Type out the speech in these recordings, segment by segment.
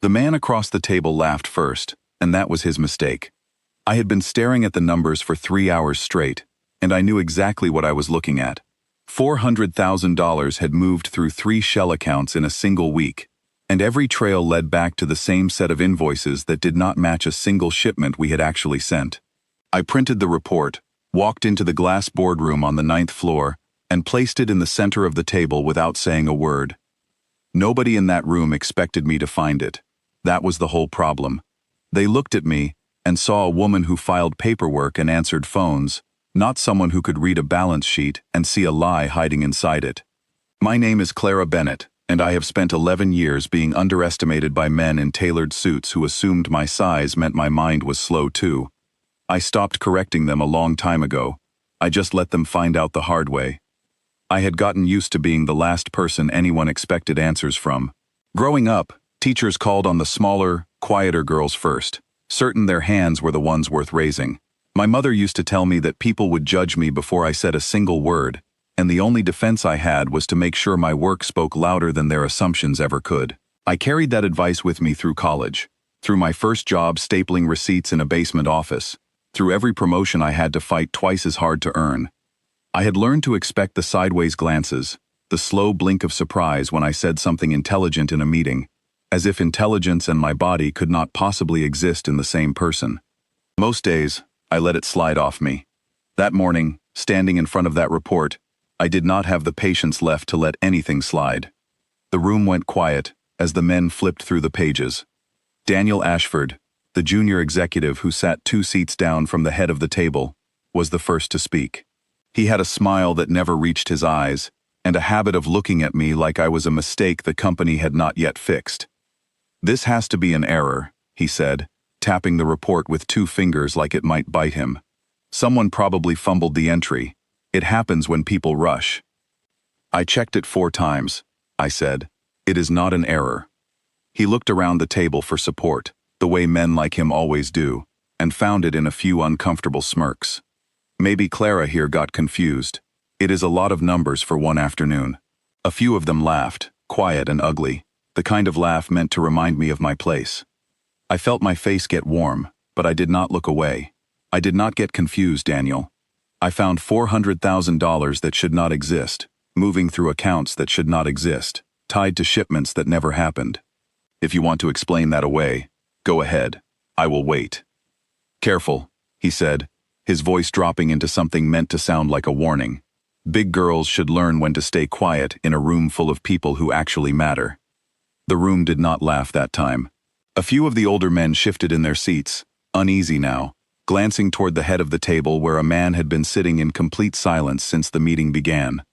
The man across the table laughed first, and that was his mistake. I had been staring at the numbers for 3 hours straight, and I knew exactly what I was looking at. $400,000 had moved through 3 shell accounts in a single week, and every trail led back to the same set of invoices that did not match a single shipment we had actually sent. I printed the report, walked into the glass boardroom on the 9th floor, and placed it in the center of the table without saying a word. Nobody in that room expected me to find it. That was the whole problem. They looked at me and saw a woman who filed paperwork and answered phones, not someone who could read a balance sheet and see a lie hiding inside it. My name is Clara Bennett, and I have spent 11 years being underestimated by men in tailored suits who assumed my size meant my mind was slow too. I stopped correcting them a long time ago. I just let them find out the hard way. I had gotten used to being the last person anyone expected answers from. Growing up, teachers called on the smaller, quieter girls first, certain their hands were the ones worth raising. My mother used to tell me that people would judge me before I said a single word, and the only defense I had was to make sure my work spoke louder than their assumptions ever could. I carried that advice with me through college, through my first job stapling receipts in a basement office, through every promotion I had to fight twice as hard to earn. I had learned to expect the sideways glances, the slow blink of surprise when I said something intelligent in a meeting, as if intelligence and my body could not possibly exist in the same person. Most days, I let it slide off me. That morning, standing in front of that report, I did not have the patience left to let anything slide. The room went quiet as the men flipped through the pages. Daniel Ashford, the junior executive who sat 2 seats down from the head of the table, was the first to speak. He had a smile that never reached his eyes, and a habit of looking at me like I was a mistake the company had not yet fixed. "This has to be an error," he said, tapping the report with 2 fingers like it might bite him. "Someone probably fumbled the entry. It happens when people rush." "I checked it 4 times," I said. "It is not an error." He looked around the table for support, the way men like him always do, and found it in a few uncomfortable smirks. Maybe Clara here got confused. It is a lot of numbers for one afternoon. A few of them laughed, quiet and ugly, the kind of laugh meant to remind me of my place. I felt my face get warm, but I did not look away. I did not get confused, Daniel. I found $400,000 that should not exist, moving through accounts that should not exist, tied to shipments that never happened. If you want to explain that away, go ahead. I will wait. "Careful," he said, his voice dropping into something meant to sound like a warning. "Big girls should learn when to stay quiet in a room full of people who actually matter." The room did not laugh that time. A few of the older men shifted in their seats, uneasy now, glancing toward the head of the table where a man had been sitting in complete silence since the meeting began.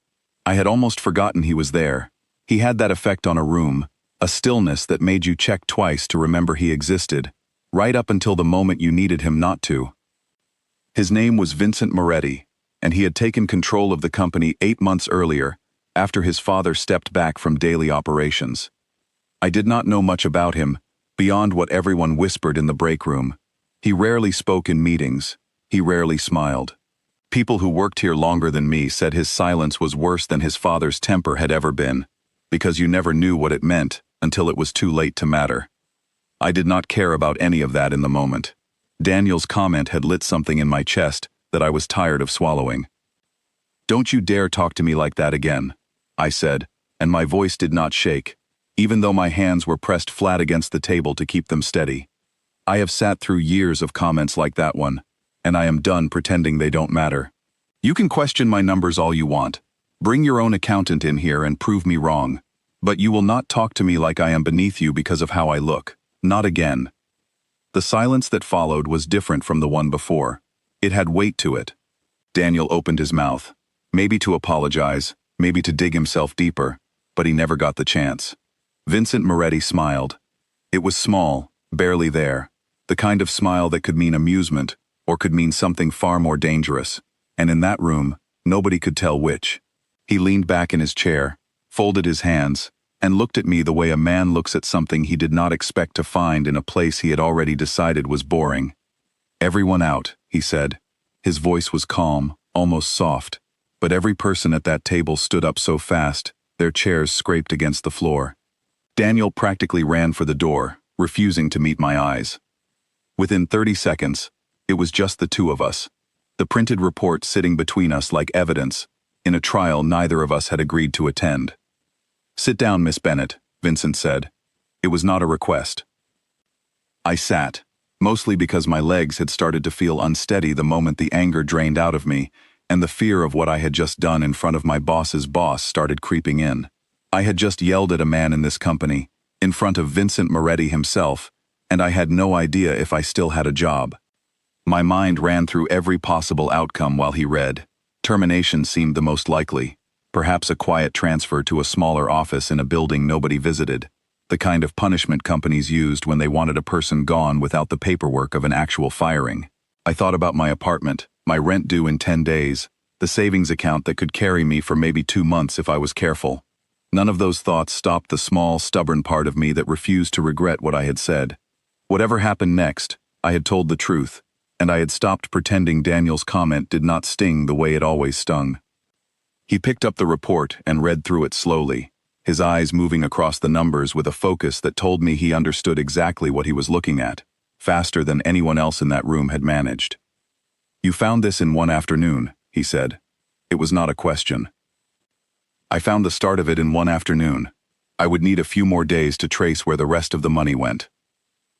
I had almost forgotten he was there. He had that effect on a room, a stillness that made you check twice to remember he existed, right up until the moment you needed him not to. His name was Vincent Moretti, and he had taken control of the company 8 months earlier, after his father stepped back from daily operations. I did not know much about him, beyond what everyone whispered in the break room. He rarely spoke in meetings. He rarely smiled. People who worked here longer than me said his silence was worse than his father's temper had ever been, because you never knew what it meant until it was too late to matter. I did not care about any of that in the moment. Daniel's comment had lit something in my chest that I was tired of swallowing. "Don't you dare talk to me like that again," I said, and my voice did not shake, even though my hands were pressed flat against the table to keep them steady. I have sat through years of comments like that one, and I am done pretending they don't matter. You can question my numbers all you want. Bring your own accountant in here and prove me wrong. But you will not talk to me like I am beneath you because of how I look. Not again. The silence that followed was different from the one before. It had weight to it. Daniel opened his mouth, maybe to apologize, maybe to dig himself deeper, but he never got the chance. Vincent Moretti smiled. It was small, barely there, the kind of smile that could mean amusement or could mean something far more dangerous, and in that room, nobody could tell which. He leaned back in his chair, folded his hands, and looked at me the way a man looks at something he did not expect to find in a place he had already decided was boring. "Everyone out," he said. His voice was calm, almost soft, but every person at that table stood up so fast, their chairs scraped against the floor. Daniel practically ran for the door, refusing to meet my eyes. Within 30 seconds, it was just the two of us, the printed report sitting between us like evidence in a trial neither of us had agreed to attend. "Sit down, Miss Bennett," Vincent said. It was not a request. I sat, mostly because my legs had started to feel unsteady the moment the anger drained out of me, and the fear of what I had just done in front of my boss's boss started creeping in. I had just yelled at a man in this company, in front of Vincent Moretti himself, and I had no idea if I still had a job. My mind ran through every possible outcome while he read. Termination seemed the most likely, perhaps a quiet transfer to a smaller office in a building nobody visited, the kind of punishment companies used when they wanted a person gone without the paperwork of an actual firing. I thought about my apartment, my rent due in 10 days, the savings account that could carry me for maybe 2 months if I was careful. None of those thoughts stopped the small, stubborn part of me that refused to regret what I had said. Whatever happened next, I had told the truth, and I had stopped pretending Daniel's comment did not sting the way it always stung. He picked up the report and read through it slowly, his eyes moving across the numbers with a focus that told me he understood exactly what he was looking at, faster than anyone else in that room had managed. "You found this in one afternoon," he said. It was not a question. "I found the start of it in one afternoon. I would need a few more days to trace where the rest of the money went."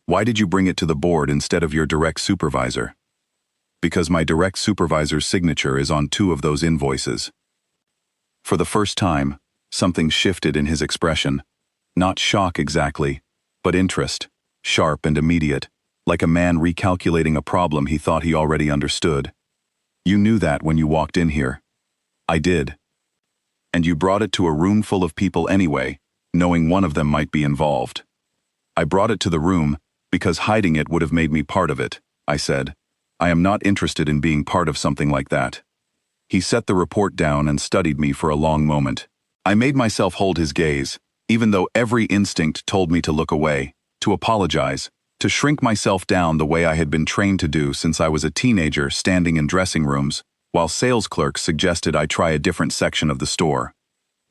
"Why did you bring it to the board instead of your direct supervisor?" "Because my direct supervisor's signature is on 2 of those invoices." For the first time, something shifted in his expression. Not shock exactly, but interest, sharp and immediate, like a man recalculating a problem he thought he already understood. "You knew that when you walked in here." "I did." "And you brought it to a room full of people anyway, knowing one of them might be involved." "I brought it to the room because hiding it would have made me part of it," I said. "I am not interested in being part of something like that." He set the report down and studied me for a long moment. I made myself hold his gaze, even though every instinct told me to look away, to apologize, to shrink myself down the way I had been trained to do since I was a teenager standing in dressing rooms, while sales clerks suggested I try a different section of the store.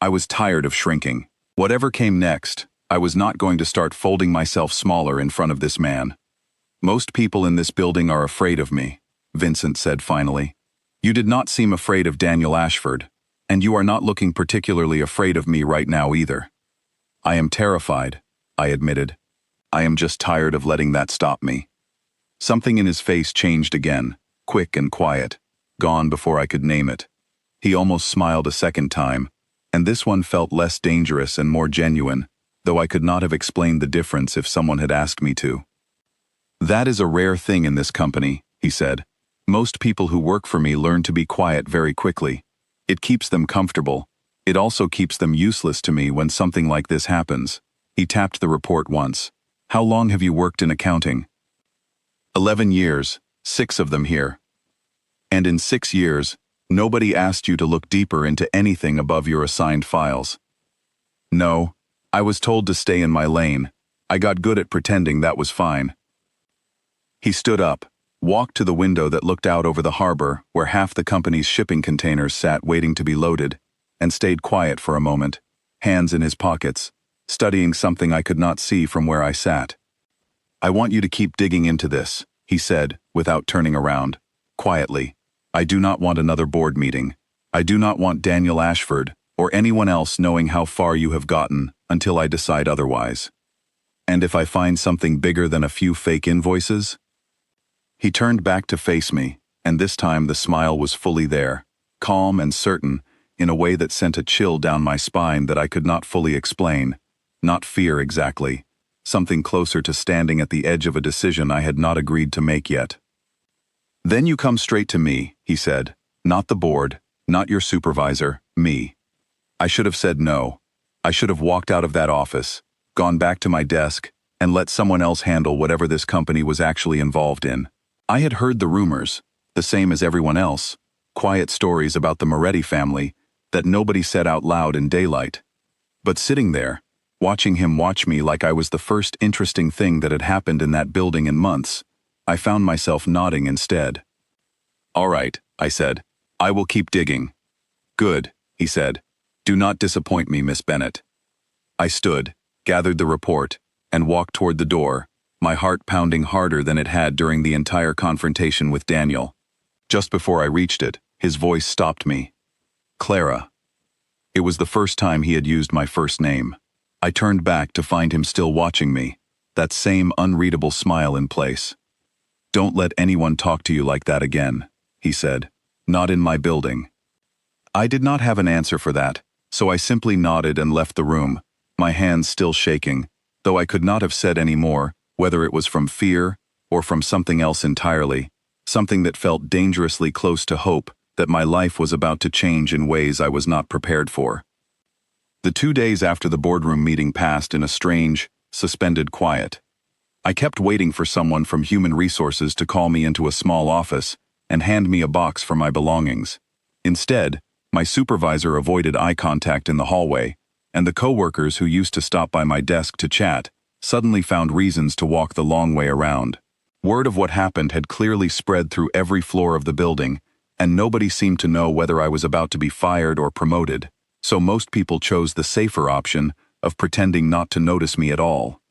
I was tired of shrinking. Whatever came next, I was not going to start folding myself smaller in front of this man. "Most people in this building are afraid of me," Vincent said finally. "You did not seem afraid of Daniel Ashford, and you are not looking particularly afraid of me right now either." "I am terrified," I admitted. "I am just tired of letting that stop me." Something in his face changed again, quick and quiet, gone before I could name it. He almost smiled a second time, and this one felt less dangerous and more genuine, though I could not have explained the difference if someone had asked me to. "That is a rare thing in this company," he said. "Most people who work for me learn to be quiet very quickly. It keeps them comfortable. It also keeps them useless to me when something like this happens." He tapped the report once. "How long have you worked in accounting?" 11 years, 6 of them here." "And in 6 years, nobody asked you to look deeper into anything above your assigned files?" "No. I was told to stay in my lane. I got good at pretending that was fine." He stood up, walked to the window that looked out over the harbor where half the company's shipping containers sat waiting to be loaded, and stayed quiet for a moment, hands in his pockets, studying something I could not see from where I sat. "I want you to keep digging into this," he said, without turning around, quietly. "I do not want another board meeting. I do not want Daniel Ashford or anyone else knowing how far you have gotten until I decide otherwise. And if I find something bigger than a few fake invoices?" He turned back to face me, and this time the smile was fully there, calm and certain, in a way that sent a chill down my spine that I could not fully explain. Not fear exactly, something closer to standing at the edge of a decision I had not agreed to make yet. "Then you come straight to me," he said. "Not the board, not your supervisor, me." I should have said no. I should have walked out of that office, gone back to my desk, and let someone else handle whatever this company was actually involved in. I had heard the rumors, the same as everyone else, quiet stories about the Moretti family that nobody said out loud in daylight. But sitting there, watching him watch me like I was the first interesting thing that had happened in that building in months, I found myself nodding instead. "All right," I said. "I will keep digging." "Good," he said. "Do not disappoint me, Miss Bennett." I stood, gathered the report, and walked toward the door, my heart pounding harder than it had during the entire confrontation with Daniel. Just before I reached it, his voice stopped me. Clara. It was the first time he had used my first name. I turned back to find him still watching me, that same unreadable smile in place. "Don't let anyone talk to you like that again," he said. "Not in my building." I did not have an answer for that, so I simply nodded and left the room, my hands still shaking, though I could not have said any more, whether it was from fear or from something else entirely, something that felt dangerously close to hope that my life was about to change in ways I was not prepared for. The 2 days after the boardroom meeting passed in a strange, suspended quiet. I kept waiting for someone from Human Resources to call me into a small office and hand me a box for my belongings. Instead, my supervisor avoided eye contact in the hallway, and the coworkers who used to stop by my desk to chat suddenly found reasons to walk the long way around. Word of what happened had clearly spread through every floor of the building, and nobody seemed to know whether I was about to be fired or promoted, so most people chose the safer option of pretending not to notice me at all.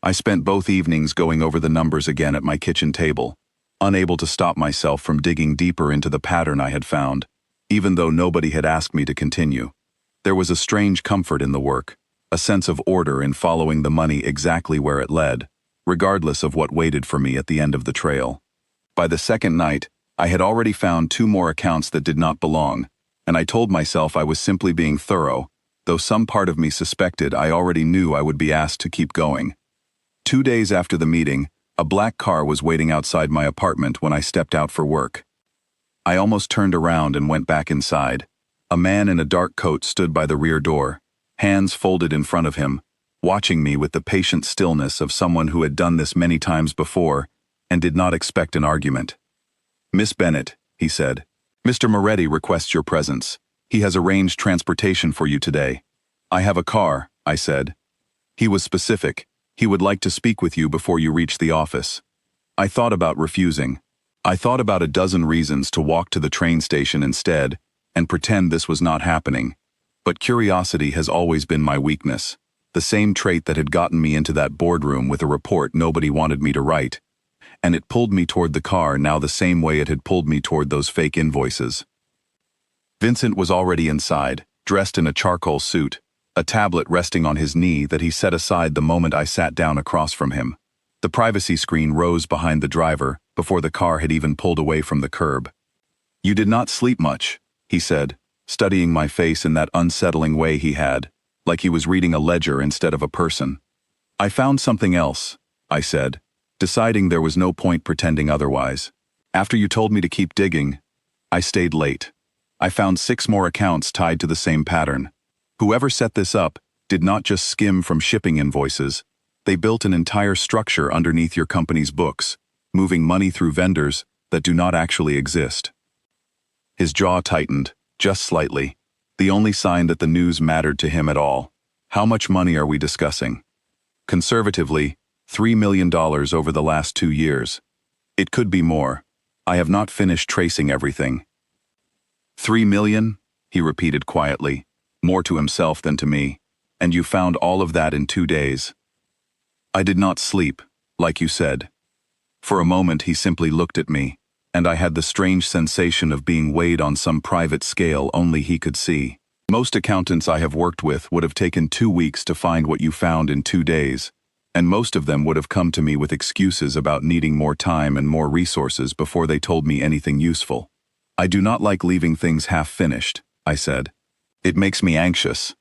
I spent both evenings going over the numbers again at my kitchen table, unable to stop myself from digging deeper into the pattern I had found, even though nobody had asked me to continue. There was a strange comfort in the work, a sense of order in following the money exactly where it led, regardless of what waited for me at the end of the trail. By the second night, I had already found 2 more accounts that did not belong, and I told myself I was simply being thorough, though some part of me suspected I already knew I would be asked to keep going. 2 days after the meeting, a black car was waiting outside my apartment when I stepped out for work. I almost turned around and went back inside. A man in a dark coat stood by the rear door, hands folded in front of him, watching me with the patient stillness of someone who had done this many times before and did not expect an argument. "Miss Bennett," he said, "Mr. Moretti requests your presence. He has arranged transportation for you today." "I have a car," I said. He was specific. He would like to speak with you before you reach the office. I thought about refusing. I thought about a dozen reasons to walk to the train station instead and pretend this was not happening. But curiosity has always been my weakness, the same trait that had gotten me into that boardroom with a report nobody wanted me to write. And it pulled me toward the car now the same way it had pulled me toward those fake invoices. Vincent was already inside, dressed in a charcoal suit, a tablet resting on his knee that he set aside the moment I sat down across from him. The privacy screen rose behind the driver before the car had even pulled away from the curb. "You did not sleep much," he said, studying my face in that unsettling way he had, like he was reading a ledger instead of a person. "I found something else," I said, deciding there was no point pretending otherwise. "After you told me to keep digging, I stayed late. I found 6 more accounts tied to the same pattern. Whoever set this up did not just skim from shipping invoices. They built an entire structure underneath your company's books, moving money through vendors that do not actually exist." His jaw tightened, just slightly, the only sign that the news mattered to him at all. "How much money are we discussing?" "Conservatively, $3 million over the last 2 years. It could be more. I have not finished tracing everything." "3 million?" he repeated quietly, more to himself than to me. "And you found all of that in 2 days?" "I did not sleep, like you said." For a moment he simply looked at me, and I had the strange sensation of being weighed on some private scale only he could see. "Most accountants I have worked with would have taken 2 weeks to find what you found in 2 days, and most of them would have come to me with excuses about needing more time and more resources before they told me anything useful. I do not like leaving things half-finished," I said. "It makes me anxious."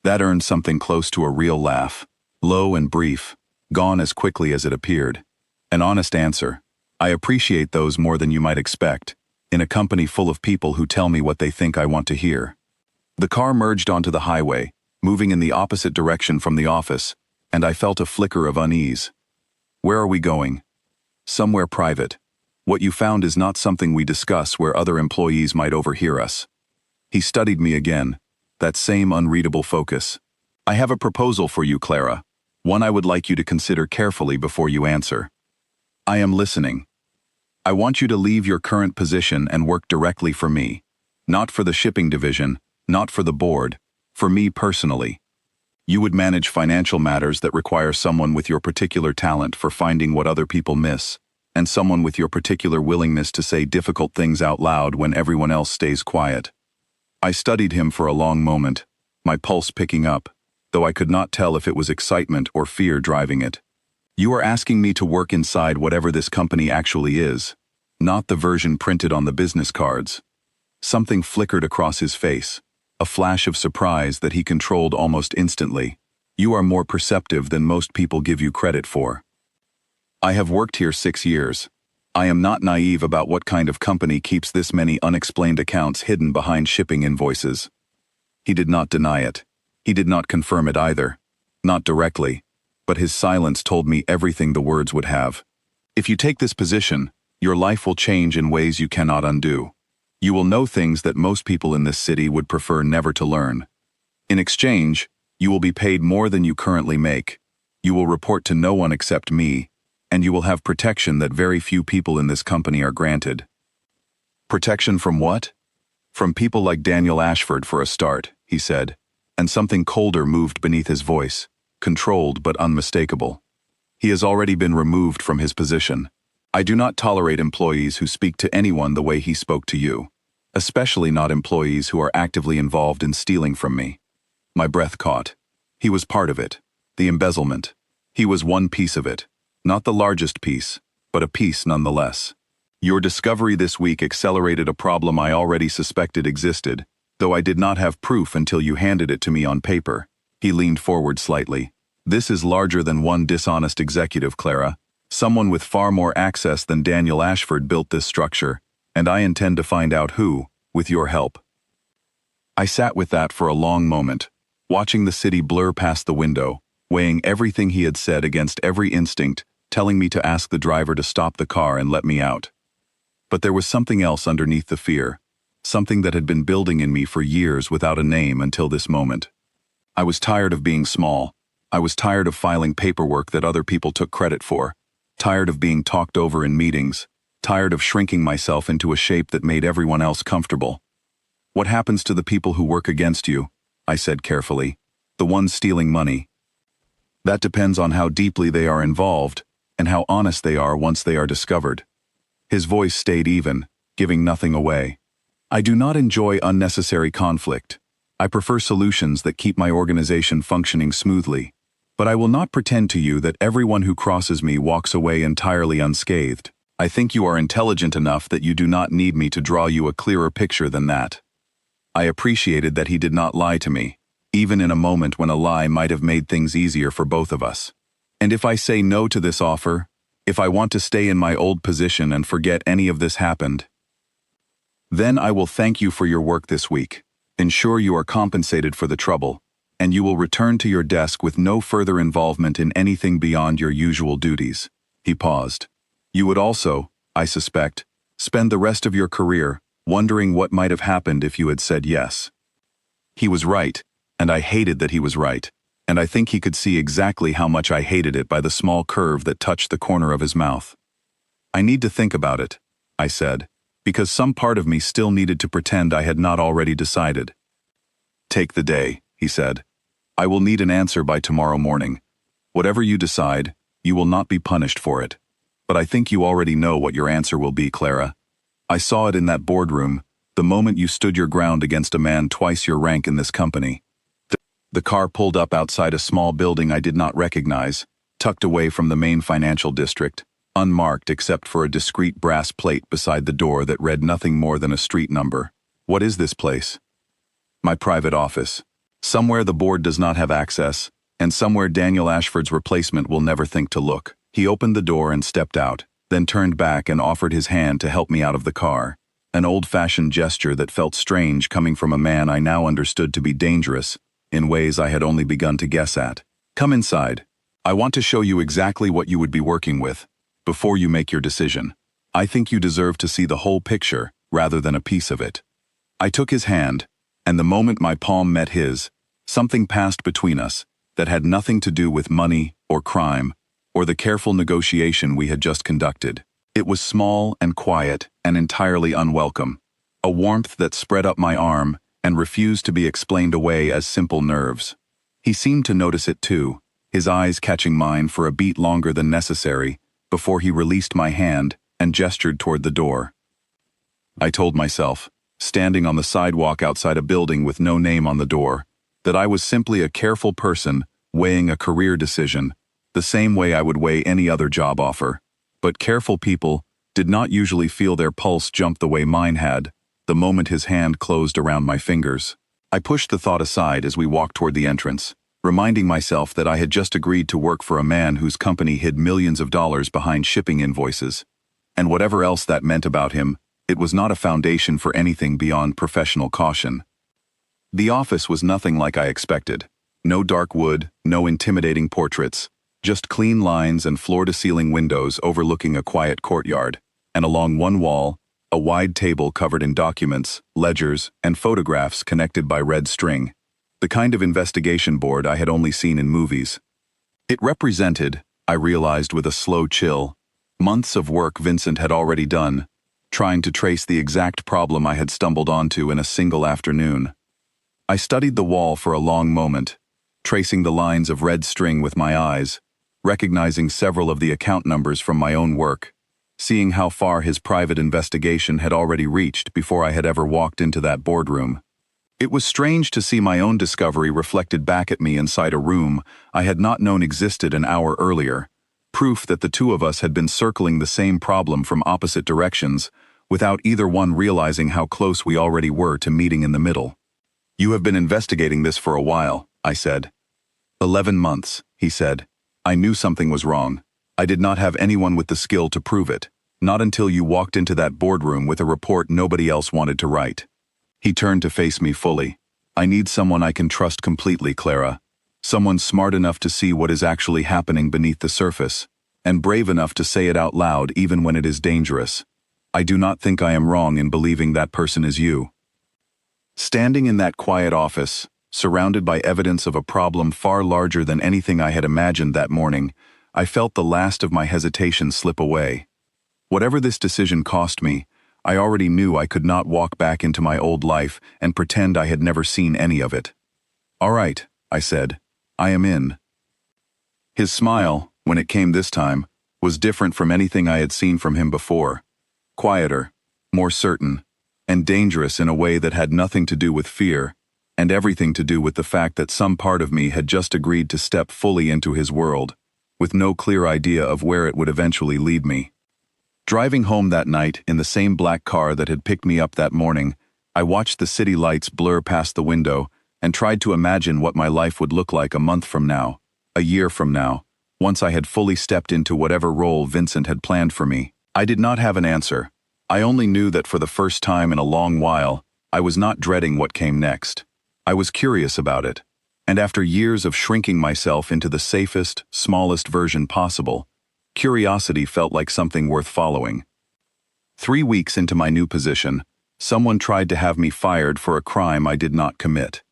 That earned something close to a real laugh, low and brief, gone as quickly as it appeared. An honest answer. I appreciate those more than you might expect, in a company full of people who tell me what they think I want to hear. The car merged onto the highway, moving in the opposite direction from the office, and I felt a flicker of unease. "Where are we going?" "Somewhere private. What you found is not something we discuss where other employees might overhear us." He studied me again, that same unreadable focus. "I have a proposal for you, Clara, one I would like you to consider carefully before you answer." "I am listening." "I want you to leave your current position and work directly for me. Not for the shipping division, not for the board, for me personally." You would manage financial matters that require someone with your particular talent for finding what other people miss, and someone with your particular willingness to say difficult things out loud when everyone else stays quiet. I studied him for a long moment, my pulse picking up, though I could not tell if it was excitement or fear driving it. You are asking me to work inside whatever this company actually is, not the version printed on the business cards. Something flickered across his face, a flash of surprise that he controlled almost instantly. You are more perceptive than most people give you credit for. I have worked here 6 years. I am not naive about what kind of company keeps this many unexplained accounts hidden behind shipping invoices. He did not deny it. He did not confirm it either. Not directly, but his silence told me everything the words would have. If you take this position, your life will change in ways you cannot undo. You will know things that most people in this city would prefer never to learn. In exchange, you will be paid more than you currently make. You will report to no one except me, and you will have protection that very few people in this company are granted. Protection from what? From people like Daniel Ashford for a start, he said, and something colder moved beneath his voice, controlled but unmistakable. He has already been removed from his position. I do not tolerate employees who speak to anyone the way he spoke to you, especially not employees who are actively involved in stealing from me. My breath caught. He was part of it, the embezzlement. He was one piece of it, not the largest piece, but a piece nonetheless. Your discovery this week accelerated a problem I already suspected existed, though I did not have proof until you handed it to me on paper. He leaned forward slightly. This is larger than one dishonest executive, Clara. Someone with far more access than Daniel Ashford built this structure, and I intend to find out who, with your help. I sat with that for a long moment, watching the city blur past the window, weighing everything he had said against every instinct, telling me to ask the driver to stop the car and let me out. But there was something else underneath the fear, something that had been building in me for years without a name until this moment. I was tired of being small. I was tired of filing paperwork that other people took credit for. Tired of being talked over in meetings, tired of shrinking myself into a shape that made everyone else comfortable. What happens to the people who work against you? I said carefully. The ones stealing money. That depends on how deeply they are involved, and how honest they are once they are discovered. His voice stayed even, giving nothing away. I do not enjoy unnecessary conflict. I prefer solutions that keep my organization functioning smoothly. But I will not pretend to you that everyone who crosses me walks away entirely unscathed. I think you are intelligent enough that you do not need me to draw you a clearer picture than that. I appreciated that he did not lie to me, even in a moment when a lie might have made things easier for both of us. And if I say no to this offer, if I want to stay in my old position and forget any of this happened, then I will thank you for your work this week, ensure you are compensated for the trouble, and you will return to your desk with no further involvement in anything beyond your usual duties. He paused. You would also, I suspect, spend the rest of your career wondering what might have happened if you had said yes. He was right, and I hated that he was right, and I think he could see exactly how much I hated it by the small curve that touched the corner of his mouth. I need to think about it, I said, because some part of me still needed to pretend I had not already decided. Take the day, he said. I will need an answer by tomorrow morning. Whatever you decide, you will not be punished for it. But I think you already know what your answer will be, Clara. I saw it in that boardroom, the moment you stood your ground against a man twice your rank in this company. The car pulled up outside a small building I did not recognize, tucked away from the main financial district, unmarked except for a discreet brass plate beside the door that read nothing more than a street number. What is this place? My private office. Somewhere the board does not have access, and somewhere Daniel Ashford's replacement will never think to look. He opened the door and stepped out, then turned back and offered his hand to help me out of the car, an old-fashioned gesture that felt strange coming from a man I now understood to be dangerous, in ways I had only begun to guess at. Come inside. I want to show you exactly what you would be working with, before you make your decision. I think you deserve to see the whole picture, rather than a piece of it. I took his hand, and the moment my palm met his, something passed between us that had nothing to do with money or crime or the careful negotiation we had just conducted. It was small and quiet and entirely unwelcome, a warmth that spread up my arm and refused to be explained away as simple nerves. He seemed to notice it too, his eyes catching mine for a beat longer than necessary, before he released my hand and gestured toward the door. I told myself, standing on the sidewalk outside a building with no name on the door, that I was simply a careful person weighing a career decision, the same way I would weigh any other job offer. But careful people did not usually feel their pulse jump the way mine had, the moment his hand closed around my fingers. I pushed the thought aside as we walked toward the entrance, reminding myself that I had just agreed to work for a man whose company hid millions of dollars behind shipping invoices. And whatever else that meant about him, it was not a foundation for anything beyond professional caution. The office was nothing like I expected. No dark wood, no intimidating portraits, just clean lines and floor-to-ceiling windows overlooking a quiet courtyard, and along one wall, a wide table covered in documents, ledgers, and photographs connected by red string, the kind of investigation board I had only seen in movies. It represented, I realized with a slow chill, months of work Vincent had already done, trying to trace the exact problem I had stumbled onto in a single afternoon. I studied the wall for a long moment, tracing the lines of red string with my eyes, recognizing several of the account numbers from my own work, seeing how far his private investigation had already reached before I had ever walked into that boardroom. It was strange to see my own discovery reflected back at me inside a room I had not known existed an hour earlier, proof that the two of us had been circling the same problem from opposite directions, without either one realizing how close we already were to meeting in the middle. "You have been investigating this for a while," I said. 11 months, he said. I knew something was wrong. I did not have anyone with the skill to prove it, not until you walked into that boardroom with a report nobody else wanted to write. He turned to face me fully. "I need someone I can trust completely, Clara. Someone smart enough to see what is actually happening beneath the surface, and brave enough to say it out loud even when it is dangerous. I do not think I am wrong in believing that person is you." Standing in that quiet office, surrounded by evidence of a problem far larger than anything I had imagined that morning, I felt the last of my hesitation slip away. Whatever this decision cost me, I already knew I could not walk back into my old life and pretend I had never seen any of it. "All right," I said. "I am in." His smile, when it came this time, was different from anything I had seen from him before. Quieter, more certain, and dangerous in a way that had nothing to do with fear, and everything to do with the fact that some part of me had just agreed to step fully into his world, with no clear idea of where it would eventually lead me. Driving home that night in the same black car that had picked me up that morning, I watched the city lights blur past the window and tried to imagine what my life would look like a month from now, a year from now, once I had fully stepped into whatever role Vincent had planned for me. I did not have an answer. I only knew that for the first time in a long while, I was not dreading what came next. I was curious about it, and after years of shrinking myself into the safest, smallest version possible, curiosity felt like something worth following. 3 weeks into my new position, someone tried to have me fired for a crime I did not commit.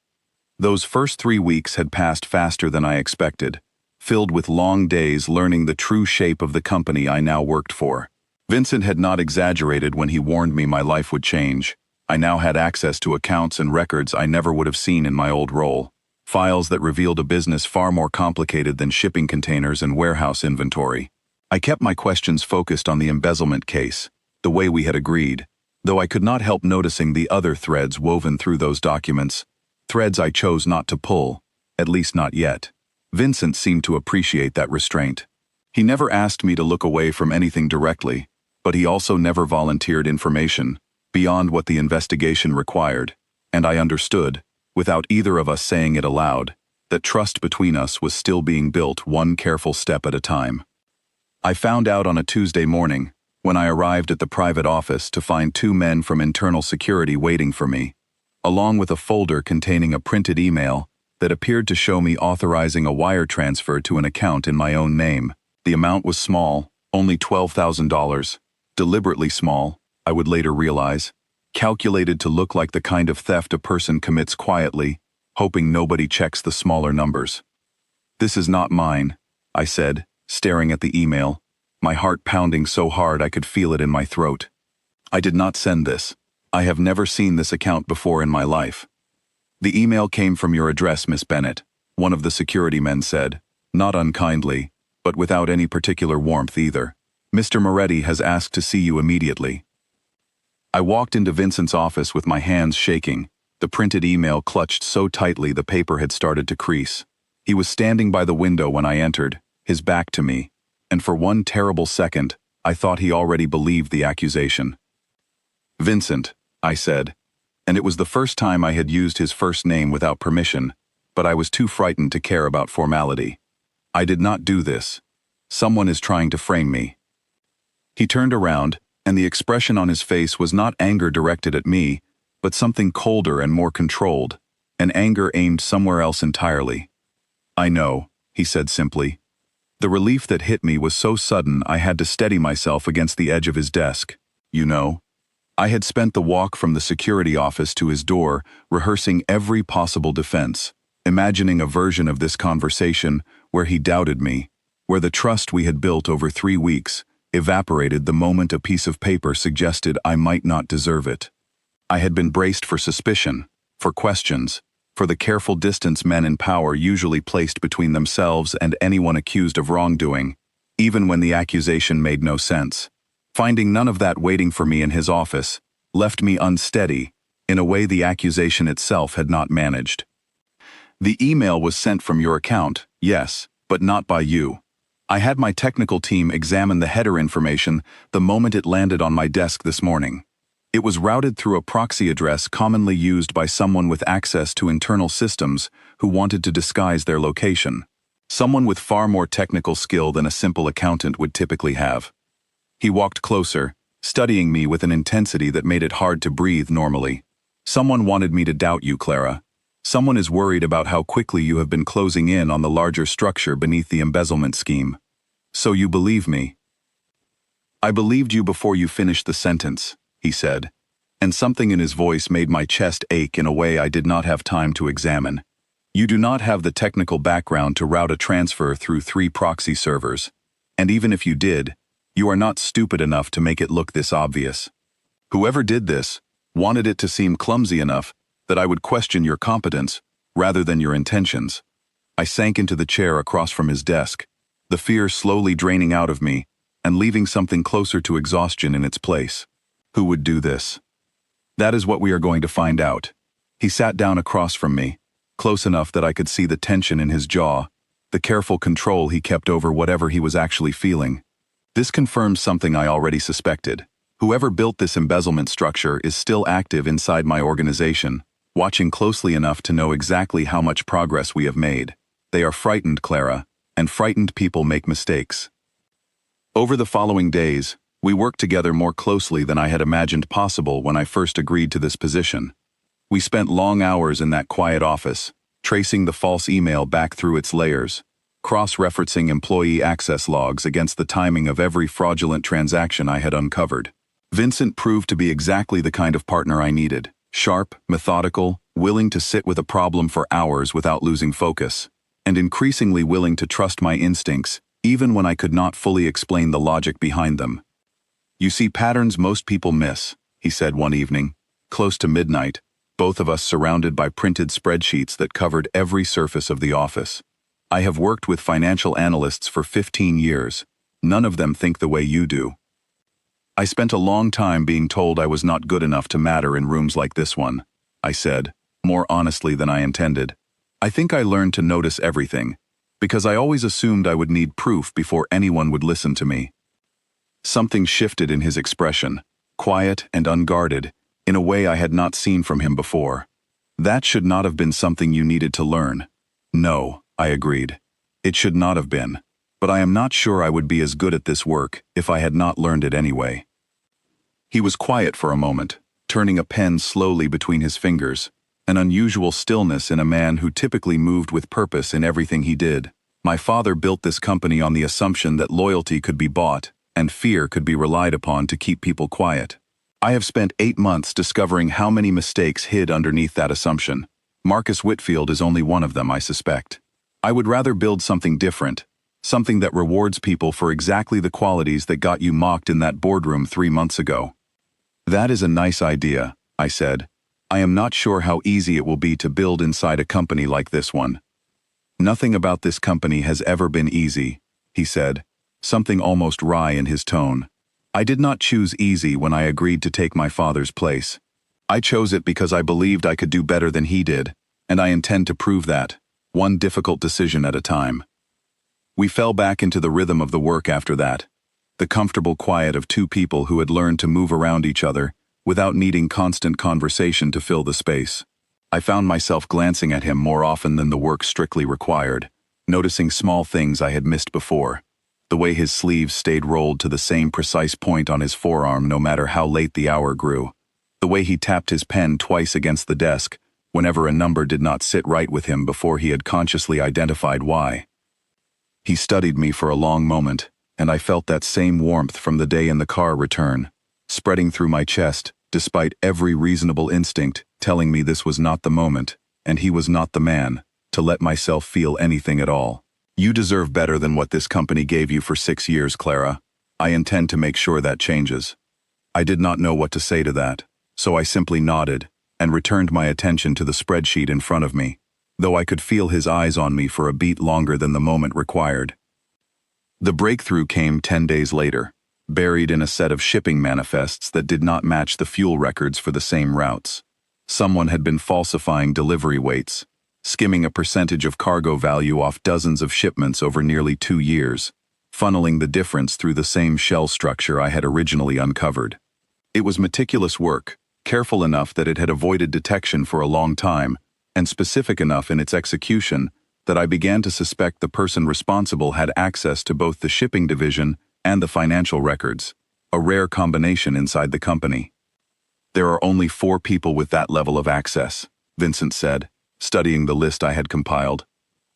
Those first 3 weeks had passed faster than I expected, filled with long days learning the true shape of the company I now worked for. Vincent had not exaggerated when he warned me my life would change. I now had access to accounts and records I never would have seen in my old role, files that revealed a business far more complicated than shipping containers and warehouse inventory. I kept my questions focused on the embezzlement case, the way we had agreed, though I could not help noticing the other threads woven through those documents, threads I chose not to pull, at least not yet. Vincent seemed to appreciate that restraint. He never asked me to look away from anything directly, but he also never volunteered information beyond what the investigation required, and I understood, without either of us saying it aloud, that trust between us was still being built one careful step at a time. I found out on a Tuesday morning, when I arrived at the private office to find 2 men from internal security waiting for me, along with a folder containing a printed email that appeared to show me authorizing a wire transfer to an account in my own name. The amount was small, only $12,000, deliberately small, I would later realize, calculated to look like the kind of theft a person commits quietly, hoping nobody checks the smaller numbers. "This is not mine," I said, staring at the email, my heart pounding so hard I could feel it in my throat. "I did not send this. I have never seen this account before in my life." "The email came from your address, Miss Bennett. one of the security men said, not unkindly, but without any particular warmth either. Mr. Moretti has asked to see you immediately. I walked into Vincent's office with my hands shaking, the printed email clutched so tightly the paper had started to crease. He was standing by the window when I entered, his back to me, and for one terrible second, I thought he already believed the accusation. Vincent, I said, and it was the first time I had used his first name without permission, but I was too frightened to care about formality. I did not do this. Someone is trying to frame me. He turned around, and the expression on his face was not anger directed at me, but something colder and more controlled, an anger aimed somewhere else entirely. I know, he said simply. The relief that hit me was so sudden I had to steady myself against the edge of his desk. You know, I had spent the walk from the security office to his door rehearsing every possible defense, imagining a version of this conversation where he doubted me, where the trust we had built over 3 weeks evaporated the moment a piece of paper suggested I might not deserve it. I had been braced for suspicion, for questions, for the careful distance men in power usually placed between themselves and anyone accused of wrongdoing, even when the accusation made no sense. Finding none of that waiting for me in his office left me unsteady in a way the accusation itself had not managed. The email was sent from your account, yes, but not by you. I had my technical team examine the header information the moment it landed on my desk this morning. It was routed through a proxy address commonly used by someone with access to internal systems who wanted to disguise their location. Someone with far more technical skill than a simple accountant would typically have. He walked closer, studying me with an intensity that made it hard to breathe normally. Someone wanted me to doubt you, Clara. Someone is worried about how quickly you have been closing in on the larger structure beneath the embezzlement scheme. So you believe me? I believed you before you finished the sentence, he said, and something in his voice made my chest ache in a way I did not have time to examine. You do not have the technical background to route a transfer through 3 proxy servers, and even if you did, you are not stupid enough to make it look this obvious. Whoever did this wanted it to seem clumsy enough that I would question your competence rather than your intentions. I sank into the chair across from his desk, the fear slowly draining out of me and leaving something closer to exhaustion in its place. Who would do this? That is what we are going to find out. He sat down across from me, close enough that I could see the tension in his jaw, the careful control he kept over whatever he was actually feeling. This confirms something I already suspected. Whoever built this embezzlement structure is still active inside my organization, watching closely enough to know exactly how much progress we have made. They are frightened, Clara, and frightened people make mistakes. Over the following days, we worked together more closely than I had imagined possible when I first agreed to this position. We spent long hours in that quiet office, tracing the false email back through its layers, cross-referencing employee access logs against the timing of every fraudulent transaction I had uncovered. Vincent proved to be exactly the kind of partner I needed. Sharp, methodical, willing to sit with a problem for hours without losing focus, and increasingly willing to trust my instincts, even when I could not fully explain the logic behind them. You see patterns most people miss, he said one evening, close to midnight, both of us surrounded by printed spreadsheets that covered every surface of the office. I have worked with financial analysts for 15 years. None of them think the way you do. I spent a long time being told I was not good enough to matter in rooms like this one, I said, more honestly than I intended. I think I learned to notice everything, because I always assumed I would need proof before anyone would listen to me. Something shifted in his expression, quiet and unguarded, in a way I had not seen from him before. That should not have been something you needed to learn. No, I agreed. It should not have been. But I am not sure I would be as good at this work if I had not learned it anyway. He was quiet for a moment, turning a pen slowly between his fingers, an unusual stillness in a man who typically moved with purpose in everything he did. My father built this company on the assumption that loyalty could be bought and fear could be relied upon to keep people quiet. I have spent 8 months discovering how many mistakes hid underneath that assumption. Marcus Whitfield is only one of them, I suspect. I would rather build something different, something that rewards people for exactly the qualities that got you mocked in that boardroom 3 months ago. That is a nice idea, I said. I am not sure how easy it will be to build inside a company like this one. "Nothing about this company has ever been easy," he said, something almost wry in his tone. "I did not choose easy when I agreed to take my father's place. I chose it because I believed I could do better than he did, and I intend to prove that, one difficult decision at a time." We fell back into the rhythm of the work after that, the comfortable quiet of two people who had learned to move around each other without needing constant conversation to fill the space. I found myself glancing at him more often than the work strictly required, noticing small things I had missed before. The way his sleeves stayed rolled to the same precise point on his forearm no matter how late the hour grew. The way he tapped his pen twice against the desk whenever a number did not sit right with him before he had consciously identified why. He studied me for a long moment, and I felt that same warmth from the day in the car return, spreading through my chest, despite every reasonable instinct telling me this was not the moment, and he was not the man, to let myself feel anything at all. "You deserve better than what this company gave you for 6 years, Clara. I intend to make sure that changes." I did not know what to say to that, so I simply nodded and returned my attention to the spreadsheet in front of me, though I could feel his eyes on me for a beat longer than the moment required. The breakthrough came 10 days later, buried in a set of shipping manifests that did not match the fuel records for the same routes. Someone had been falsifying delivery weights, skimming a percentage of cargo value off dozens of shipments over nearly 2 years, funneling the difference through the same shell structure I had originally uncovered. It was meticulous work, careful enough that it had avoided detection for a long time, and specific enough in its execution that I began to suspect the person responsible had access to both the shipping division and the financial records, a rare combination inside the company. "There are only 4 people with that level of access," Vincent said, studying the list I had compiled.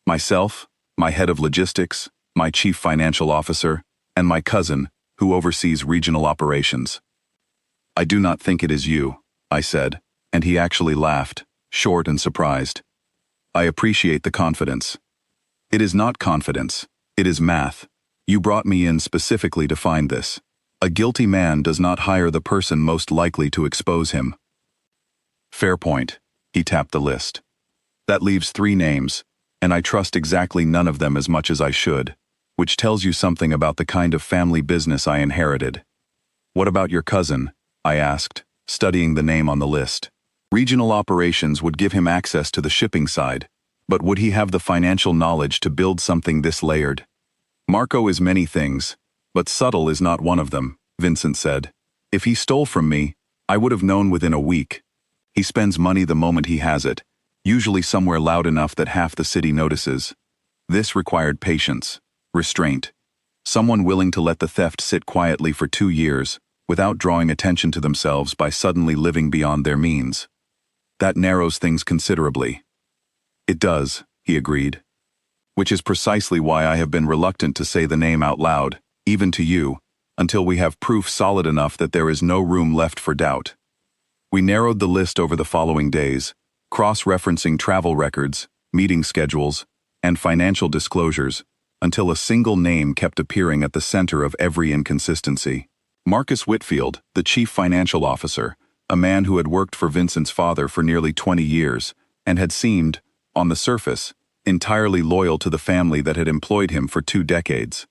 "Myself, my head of logistics, my chief financial officer, and my cousin, who oversees regional operations." "I do not think it is you," I said, and he actually laughed, short and surprised. "I appreciate the confidence." "It is not confidence, it is math. You brought me in specifically to find this. A guilty man does not hire the person most likely to expose him." "Fair point." He tapped the list. "That leaves 3 names, and I trust exactly none of them as much as I should, which tells you something about the kind of family business I inherited." "What about your cousin?" I asked, studying the name on the list. Regional operations would give him access to the shipping side, but would he have the financial knowledge to build something this layered? "Marco is many things, but subtle is not one of them," Vincent said. "If he stole from me, I would have known within a week. He spends money the moment he has it, usually somewhere loud enough that half the city notices. This required patience, restraint, someone willing to let the theft sit quietly for 2 years without drawing attention to themselves by suddenly living beyond their means. That narrows things considerably." "It does," he agreed. "Which is precisely why I have been reluctant to say the name out loud, even to you, until we have proof solid enough that there is no room left for doubt." We narrowed the list over the following days, cross-referencing travel records, meeting schedules, and financial disclosures, until a single name kept appearing at the center of every inconsistency. Marcus Whitfield, the chief financial officer, a man who had worked for Vincent's father for nearly 20 years, and had seemed, on the surface, entirely loyal to the family that had employed him for 2 decades.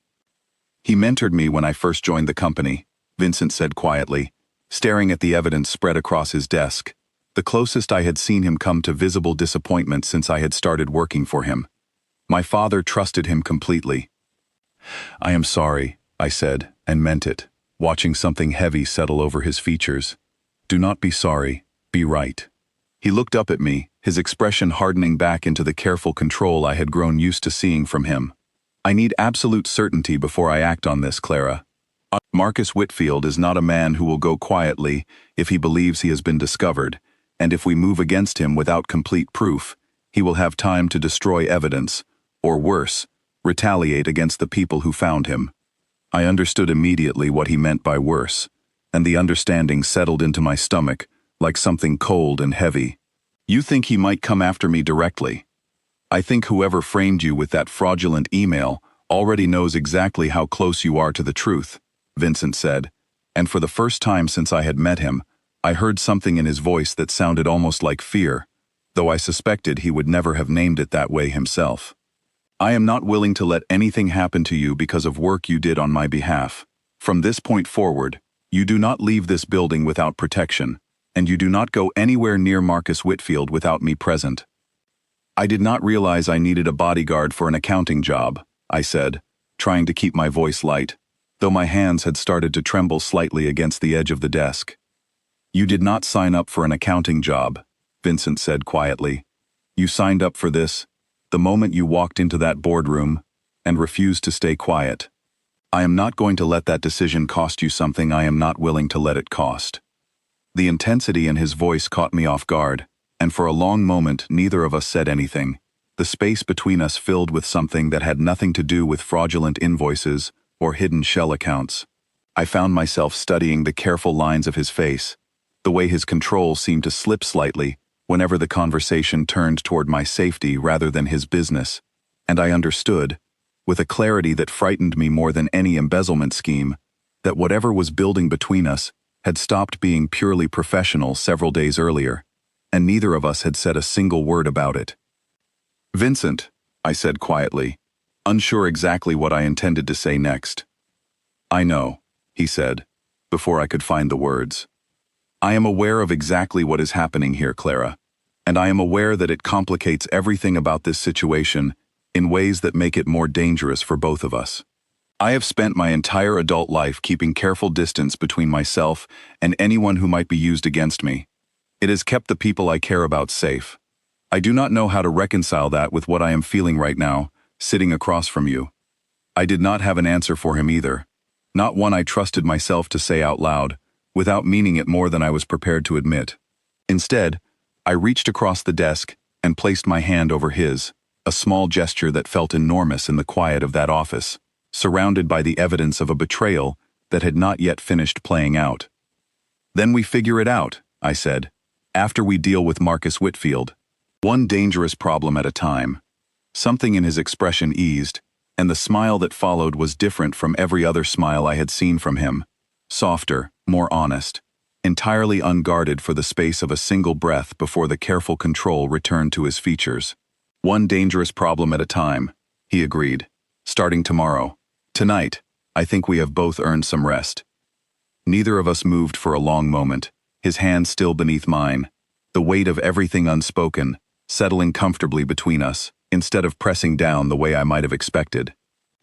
"He mentored me when I first joined the company," Vincent said quietly, staring at the evidence spread across his desk, the closest I had seen him come to visible disappointment since I had started working for him. "My father trusted him completely." "I am sorry," I said, and meant it, watching something heavy settle over his features. "Do not be sorry, be right." He looked up at me, his expression hardening back into the careful control I had grown used to seeing from him. "I need absolute certainty before I act on this, Clara. Marcus Whitfield is not a man who will go quietly if he believes he has been discovered, and if we move against him without complete proof, he will have time to destroy evidence, or worse, retaliate against the people who found him." I understood immediately what he meant by worse, and the understanding settled into my stomach like something cold and heavy. "You think he might come after me directly? I think whoever framed you with that fraudulent email already knows exactly how close you are to the truth," Vincent said, and for the first time since I had met him, I heard something in his voice that sounded almost like fear, though I suspected he would never have named it that way himself. I am not willing to let anything happen to you because of work you did on my behalf. From this point forward, you do not leave this building without protection, and you do not go anywhere near Marcus Whitfield without me present. I did not realize I needed a bodyguard for an accounting job, I said, trying to keep my voice light, though my hands had started to tremble slightly against the edge of the desk. You did not sign up for an accounting job, Vincent said quietly. You signed up for this the moment you walked into that boardroom and refused to stay quiet. I am not going to let that decision cost you something I am not willing to let it cost. The intensity in his voice caught me off guard, and for a long moment neither of us said anything, the space between us filled with something that had nothing to do with fraudulent invoices or hidden shell accounts. I found myself studying the careful lines of his face, the way his control seemed to slip slightly whenever the conversation turned toward my safety rather than his business, and I understood, with a clarity that frightened me more than any embezzlement scheme, that whatever was building between us had stopped being purely professional several days earlier, and neither of us had said a single word about it. Vincent, I said quietly, unsure exactly what I intended to say next. I know, he said, before I could find the words. I am aware of exactly what is happening here, Clara, and I am aware that it complicates everything about this situation in ways that make it more dangerous for both of us. I have spent my entire adult life keeping careful distance between myself and anyone who might be used against me. It has kept the people I care about safe. I do not know how to reconcile that with what I am feeling right now, sitting across from you. I did not have an answer for him either, not one I trusted myself to say out loud, without meaning it more than I was prepared to admit. Instead, I reached across the desk and placed my hand over his, a small gesture that felt enormous in the quiet of that office, surrounded by the evidence of a betrayal that had not yet finished playing out. Then we figure it out, I said, after we deal with Marcus Whitfield, one dangerous problem at a time. Something in his expression eased, and the smile that followed was different from every other smile I had seen from him. Softer, more honest, entirely unguarded for the space of a single breath before the careful control returned to his features. One dangerous problem at a time, he agreed. Starting tomorrow. Tonight, I think we have both earned some rest. Neither of us moved for a long moment, his hand still beneath mine, the weight of everything unspoken, settling comfortably between us, instead of pressing down the way I might have expected.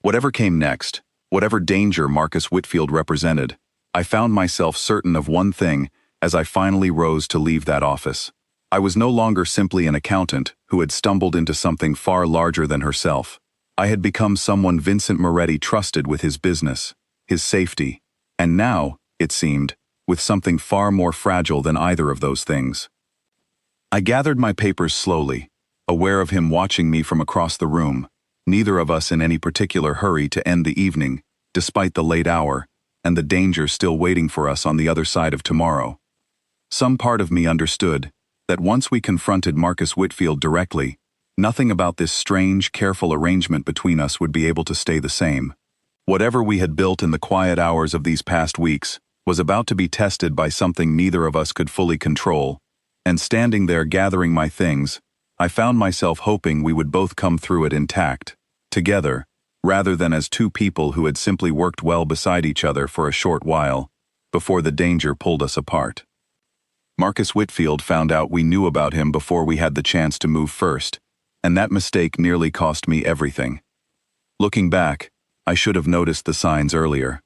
Whatever came next, whatever danger Marcus Whitfield represented, I found myself certain of one thing as I finally rose to leave that office. I was no longer simply an accountant who had stumbled into something far larger than herself. I had become someone Vincent Moretti trusted with his business, his safety, and now, it seemed, with something far more fragile than either of those things. I gathered my papers slowly, aware of him watching me from across the room, neither of us in any particular hurry to end the evening, despite the late hour, and the danger still waiting for us on the other side of tomorrow. Some part of me understood that once we confronted Marcus Whitfield directly, nothing about this strange, careful arrangement between us would be able to stay the same. Whatever we had built in the quiet hours of these past weeks was about to be tested by something neither of us could fully control, and standing there gathering my things, I found myself hoping we would both come through it intact, together, rather than as two people who had simply worked well beside each other for a short while, before the danger pulled us apart. Marcus Whitfield found out we knew about him before we had the chance to move first, and that mistake nearly cost me everything. Looking back, I should have noticed the signs earlier.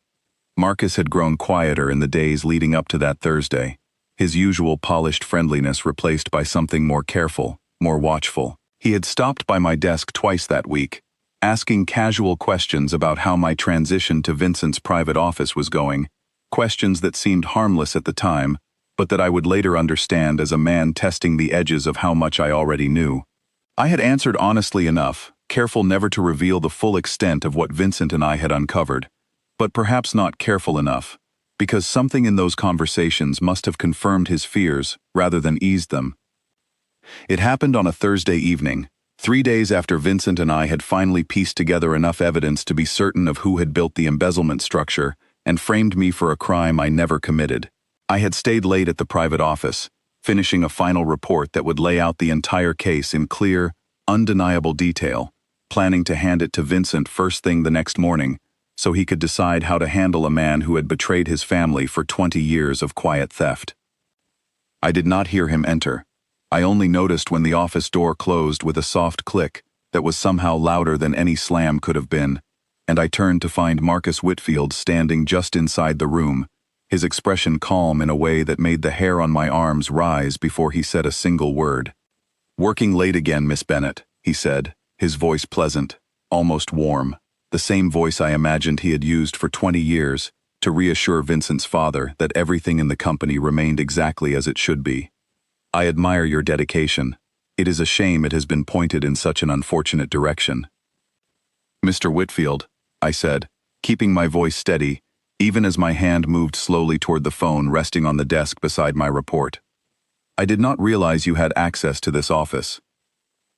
Marcus had grown quieter in the days leading up to that Thursday, his usual polished friendliness replaced by something more careful, more watchful. He had stopped by my desk twice that week, asking casual questions about how my transition to Vincent's private office was going, questions that seemed harmless at the time, but that I would later understand as a man testing the edges of how much I already knew. I had answered honestly enough, careful never to reveal the full extent of what Vincent and I had uncovered, but perhaps not careful enough, because something in those conversations must have confirmed his fears rather than eased them. It happened on a Thursday evening, 3 days after Vincent and I had finally pieced together enough evidence to be certain of who had built the embezzlement structure and framed me for a crime I never committed. I had stayed late at the private office, finishing a final report that would lay out the entire case in clear, undeniable detail, planning to hand it to Vincent first thing the next morning, so he could decide how to handle a man who had betrayed his family for 20 years of quiet theft. I did not hear him enter. I only noticed when the office door closed with a soft click that was somehow louder than any slam could have been, and I turned to find Marcus Whitfield standing just inside the room, his expression calm in a way that made the hair on my arms rise before he said a single word. "Working late again, Miss Bennett," he said, his voice pleasant, almost warm, the same voice I imagined he had used for 20 years to reassure Vincent's father that everything in the company remained exactly as it should be. "I admire your dedication. It is a shame it has been pointed in such an unfortunate direction." "Mr. Whitfield," I said, keeping my voice steady, even as my hand moved slowly toward the phone resting on the desk beside my report. "I did not realize you had access to this office."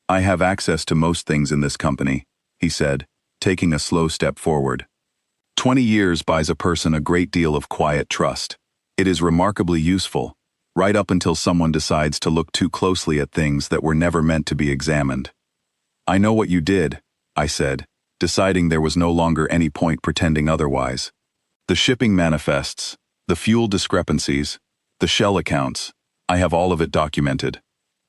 "I have access to most things in this company," he said, taking a slow step forward. 20 years buys a person a great deal of quiet trust. It is remarkably useful, right up until someone decides to look too closely at things that were never meant to be examined. "I know what you did," I said, deciding there was no longer any point pretending otherwise. "The shipping manifests, the fuel discrepancies, the shell accounts, I have all of it documented."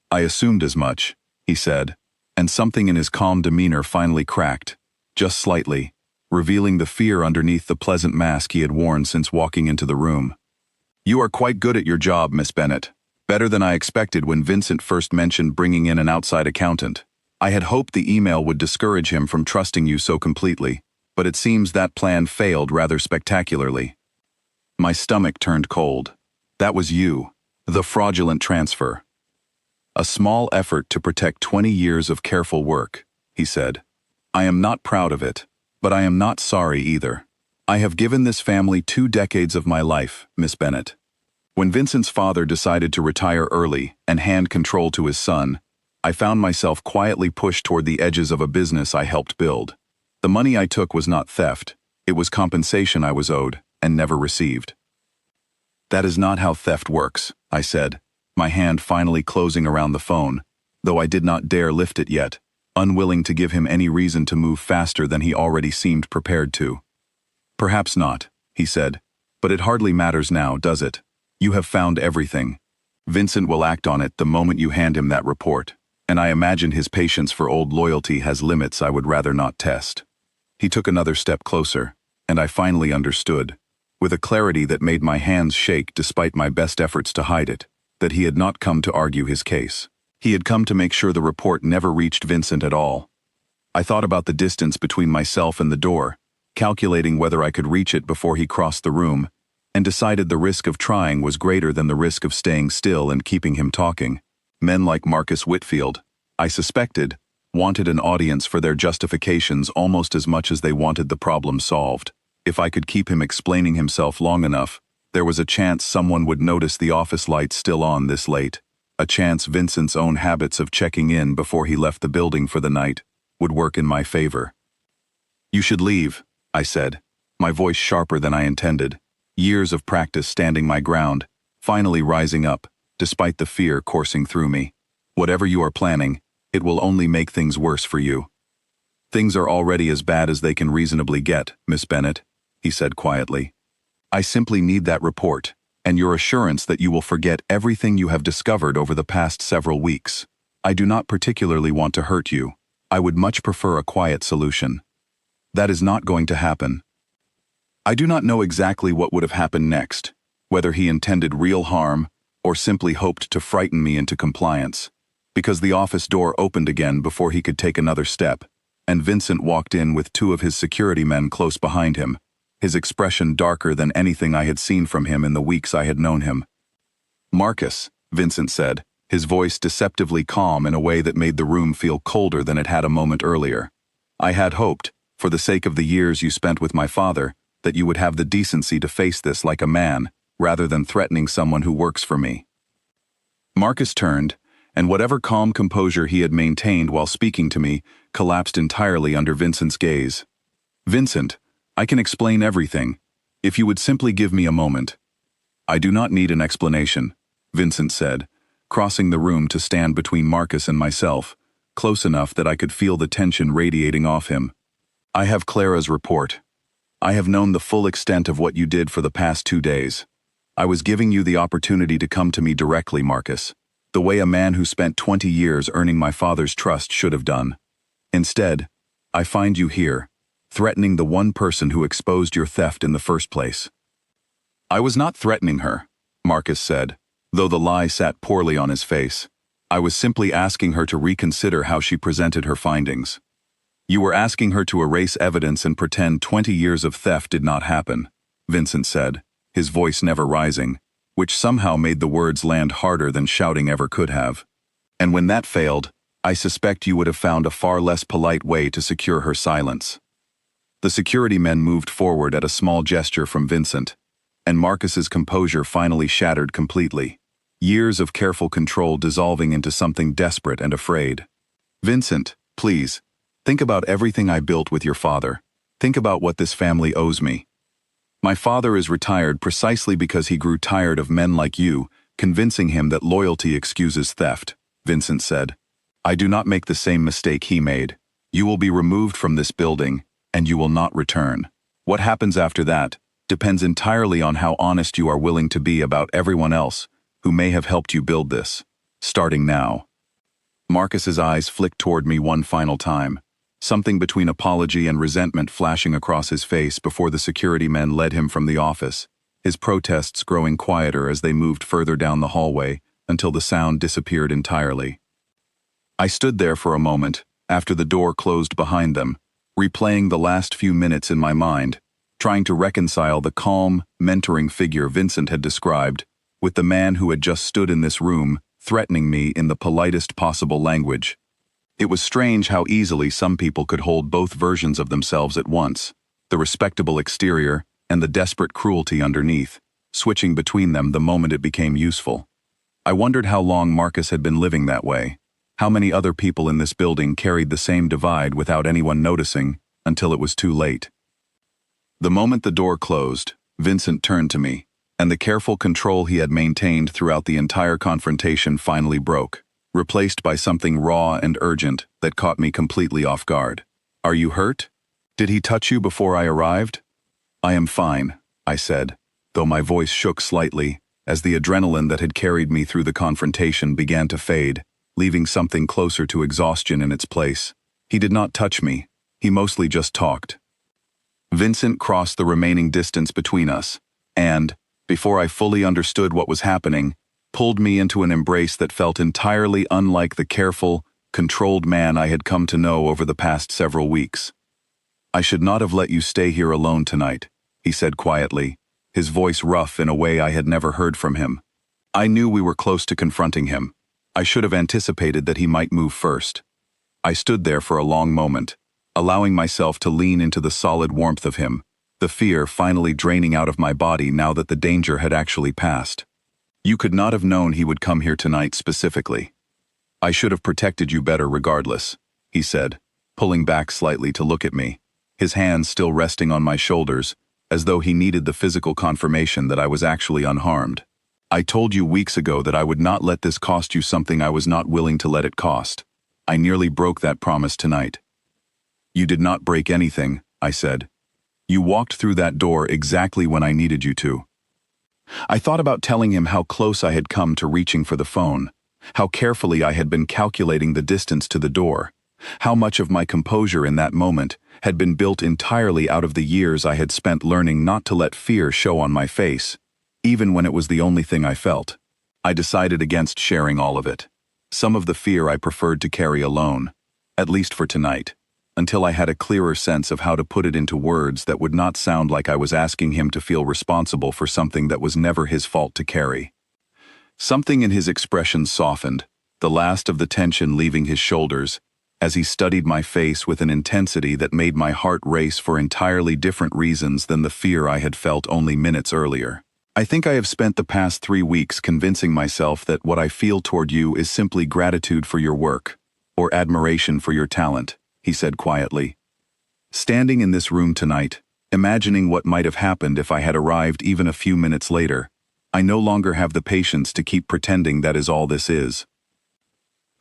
"I assumed as much," he said, and something in his calm demeanor finally cracked, just slightly, revealing the fear underneath the pleasant mask he had worn since walking into the room. "You are quite good at your job, Miss Bennett. Better than I expected when Vincent first mentioned bringing in an outside accountant. I had hoped the email would discourage him from trusting you so completely, but it seems that plan failed rather spectacularly." My stomach turned cold. "That was you. The fraudulent transfer." "A small effort to protect 20 years of careful work," he said. "I am not proud of it, but I am not sorry either. I have given this family 2 decades of my life, Miss Bennett. When Vincent's father decided to retire early and hand control to his son, I found myself quietly pushed toward the edges of a business I helped build. The money I took was not theft, it was compensation I was owed and never received." "That is not how theft works," I said, my hand finally closing around the phone, though I did not dare lift it yet, unwilling to give him any reason to move faster than he already seemed prepared to. "Perhaps not," he said, "but it hardly matters now, does it? You have found everything. Vincent will act on it the moment you hand him that report, and I imagine his patience for old loyalty has limits I would rather not test." He took another step closer, and I finally understood, with a clarity that made my hands shake despite my best efforts to hide it, that he had not come to argue his case. He had come to make sure the report never reached Vincent at all. I thought about the distance between myself and the door, calculating whether I could reach it before he crossed the room, and decided the risk of trying was greater than the risk of staying still and keeping him talking. Men like Marcus Whitfield, I suspected, wanted an audience for their justifications almost as much as they wanted the problem solved. If I could keep him explaining himself long enough, there was a chance someone would notice the office lights still on this late, a chance Vincent's own habits of checking in before he left the building for the night would work in my favor. "You should leave," I said, my voice sharper than I intended, years of practice standing my ground, finally rising up, despite the fear coursing through me. "Whatever you are planning, it will only make things worse for you." "Things are already as bad as they can reasonably get, Miss Bennett," he said quietly. "I simply need that report, and your assurance that you will forget everything you have discovered over the past several weeks. I do not particularly want to hurt you. I would much prefer a quiet solution." "That is not going to happen." I do not know exactly what would have happened next, whether he intended real harm or simply hoped to frighten me into compliance, because the office door opened again before he could take another step, and Vincent walked in with 2 of his security men close behind him, his expression darker than anything I had seen from him in the weeks I had known him. "Marcus," Vincent said, his voice deceptively calm in a way that made the room feel colder than it had a moment earlier. "I had hoped, for the sake of the years you spent with my father, that you would have the decency to face this like a man, rather than threatening someone who works for me." Marcus turned, and whatever calm composure he had maintained while speaking to me collapsed entirely under Vincent's gaze. "Vincent, I can explain everything, if you would simply give me a moment." "I do not need an explanation," Vincent said, crossing the room to stand between Marcus and myself, close enough that I could feel the tension radiating off him. "I have Clara's report. I have known the full extent of what you did for the past 2 days. I was giving you the opportunity to come to me directly, Marcus, the way a man who spent 20 years earning my father's trust should have done. Instead, I find you here, threatening the one person who exposed your theft in the first place." "I was not threatening her," Marcus said, though the lie sat poorly on his face. "I was simply asking her to reconsider how she presented her findings. You were asking her to erase evidence and pretend 20 years of theft did not happen," Vincent said, his voice never rising, which somehow made the words land harder than shouting ever could have. "And when that failed, I suspect you would have found a far less polite way to secure her silence." The security men moved forward at a small gesture from Vincent, and Marcus's composure finally shattered completely, years of careful control dissolving into something desperate and afraid. "Vincent, please, think about everything I built with your father. Think about what this family owes me. My father is retired precisely because he grew tired of men like you, convincing him that loyalty excuses theft," Vincent said. "I do not make the same mistake he made. You will be removed from this building, and you will not return. What happens after that depends entirely on how honest you are willing to be about everyone else who may have helped you build this, starting now." Marcus's eyes flicked toward me one final time, something between apology and resentment flashing across his face before the security men led him from the office, his protests growing quieter as they moved further down the hallway until the sound disappeared entirely. I stood there for a moment, after the door closed behind them, replaying the last few minutes in my mind, trying to reconcile the calm, mentoring figure Vincent had described with the man who had just stood in this room, threatening me in the politest possible language. It was strange how easily some people could hold both versions of themselves at once, the respectable exterior and the desperate cruelty underneath, switching between them the moment it became useful. I wondered how long Marcus had been living that way, how many other people in this building carried the same divide without anyone noticing until it was too late. The moment the door closed, Vincent turned to me, and the careful control he had maintained throughout the entire confrontation finally broke, replaced by something raw and urgent that caught me completely off guard. "Are you hurt? Did he touch you before I arrived?" "I am fine," I said, though my voice shook slightly as the adrenaline that had carried me through the confrontation began to fade, leaving something closer to exhaustion in its place. "He did not touch me. He mostly just talked." Vincent crossed the remaining distance between us, and, before I fully understood what was happening, pulled me into an embrace that felt entirely unlike the careful, controlled man I had come to know over the past several weeks. "I should not have let you stay here alone tonight," he said quietly, his voice rough in a way I had never heard from him. I knew we were close to confronting him. I should have anticipated that he might move first. I stood there for a long moment, allowing myself to lean into the solid warmth of him, the fear finally draining out of my body now that the danger had actually passed. "You could not have known he would come here tonight specifically. I should have protected you better regardless," he said, pulling back slightly to look at me, his hands still resting on my shoulders, as though he needed the physical confirmation that I was actually unharmed. "I told you weeks ago that I would not let this cost you something I was not willing to let it cost. I nearly broke that promise tonight." "You did not break anything," I said. "You walked through that door exactly when I needed you to." I thought about telling him how close I had come to reaching for the phone, how carefully I had been calculating the distance to the door, how much of my composure in that moment had been built entirely out of the years I had spent learning not to let fear show on my face, even when it was the only thing I felt. I decided against sharing all of it. Some of the fear I preferred to carry alone, at least for tonight, until I had a clearer sense of how to put it into words that would not sound like I was asking him to feel responsible for something that was never his fault to carry. Something in his expression softened, the last of the tension leaving his shoulders, as he studied my face with an intensity that made my heart race for entirely different reasons than the fear I had felt only minutes earlier. "I think I have spent the past 3 weeks convincing myself that what I feel toward you is simply gratitude for your work, or admiration for your talent," he said quietly. "Standing in this room tonight, imagining what might have happened if I had arrived even a few minutes later, I no longer have the patience to keep pretending that is all this is."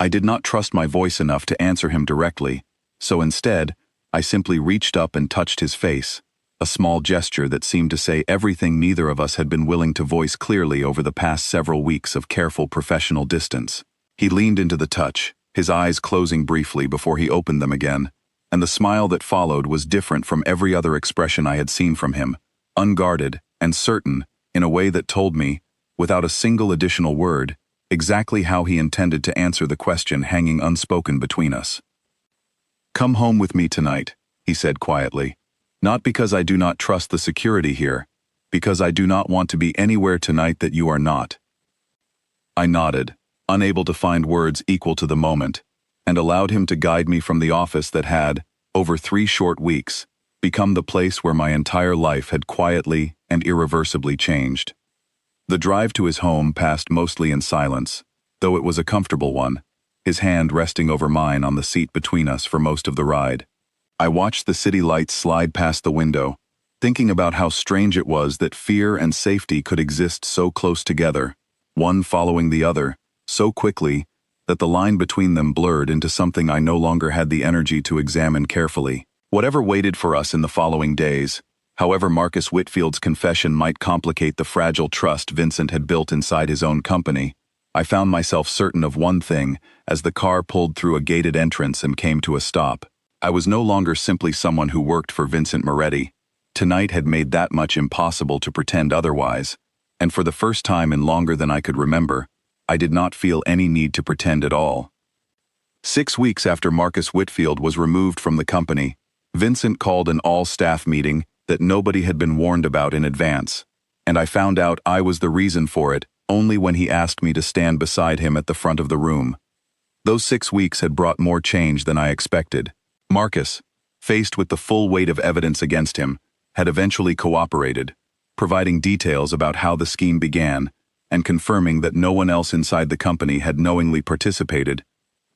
I did not trust my voice enough to answer him directly, so instead, I simply reached up and touched his face, a small gesture that seemed to say everything neither of us had been willing to voice clearly over the past several weeks of careful professional distance. He leaned into the touch, his eyes closing briefly before he opened them again, and the smile that followed was different from every other expression I had seen from him, unguarded and certain, in a way that told me, without a single additional word, exactly how he intended to answer the question hanging unspoken between us. "Come home with me tonight," he said quietly. "Not because I do not trust the security here, because I do not want to be anywhere tonight that you are not." I nodded, unable to find words equal to the moment, and allowed him to guide me from the office that had, over 3 short weeks, become the place where my entire life had quietly and irreversibly changed. The drive to his home passed mostly in silence, though it was a comfortable one, his hand resting over mine on the seat between us for most of the ride. I watched the city lights slide past the window, thinking about how strange it was that fear and safety could exist so close together, one following the other, so quickly that the line between them blurred into something I no longer had the energy to examine carefully. Whatever waited for us in the following days, however Marcus Whitfield's confession might complicate the fragile trust Vincent had built inside his own company, I found myself certain of one thing as the car pulled through a gated entrance and came to a stop. I was no longer simply someone who worked for Vincent Moretti. Tonight had made that much impossible to pretend otherwise, and for the first time in longer than I could remember, I did not feel any need to pretend at all. 6 weeks after Marcus Whitfield was removed from the company, Vincent called an all-staff meeting that nobody had been warned about in advance, and I found out I was the reason for it only when he asked me to stand beside him at the front of the room. Those 6 weeks had brought more change than I expected. Marcus, faced with the full weight of evidence against him, had eventually cooperated, providing details about how the scheme began and confirming that no one else inside the company had knowingly participated,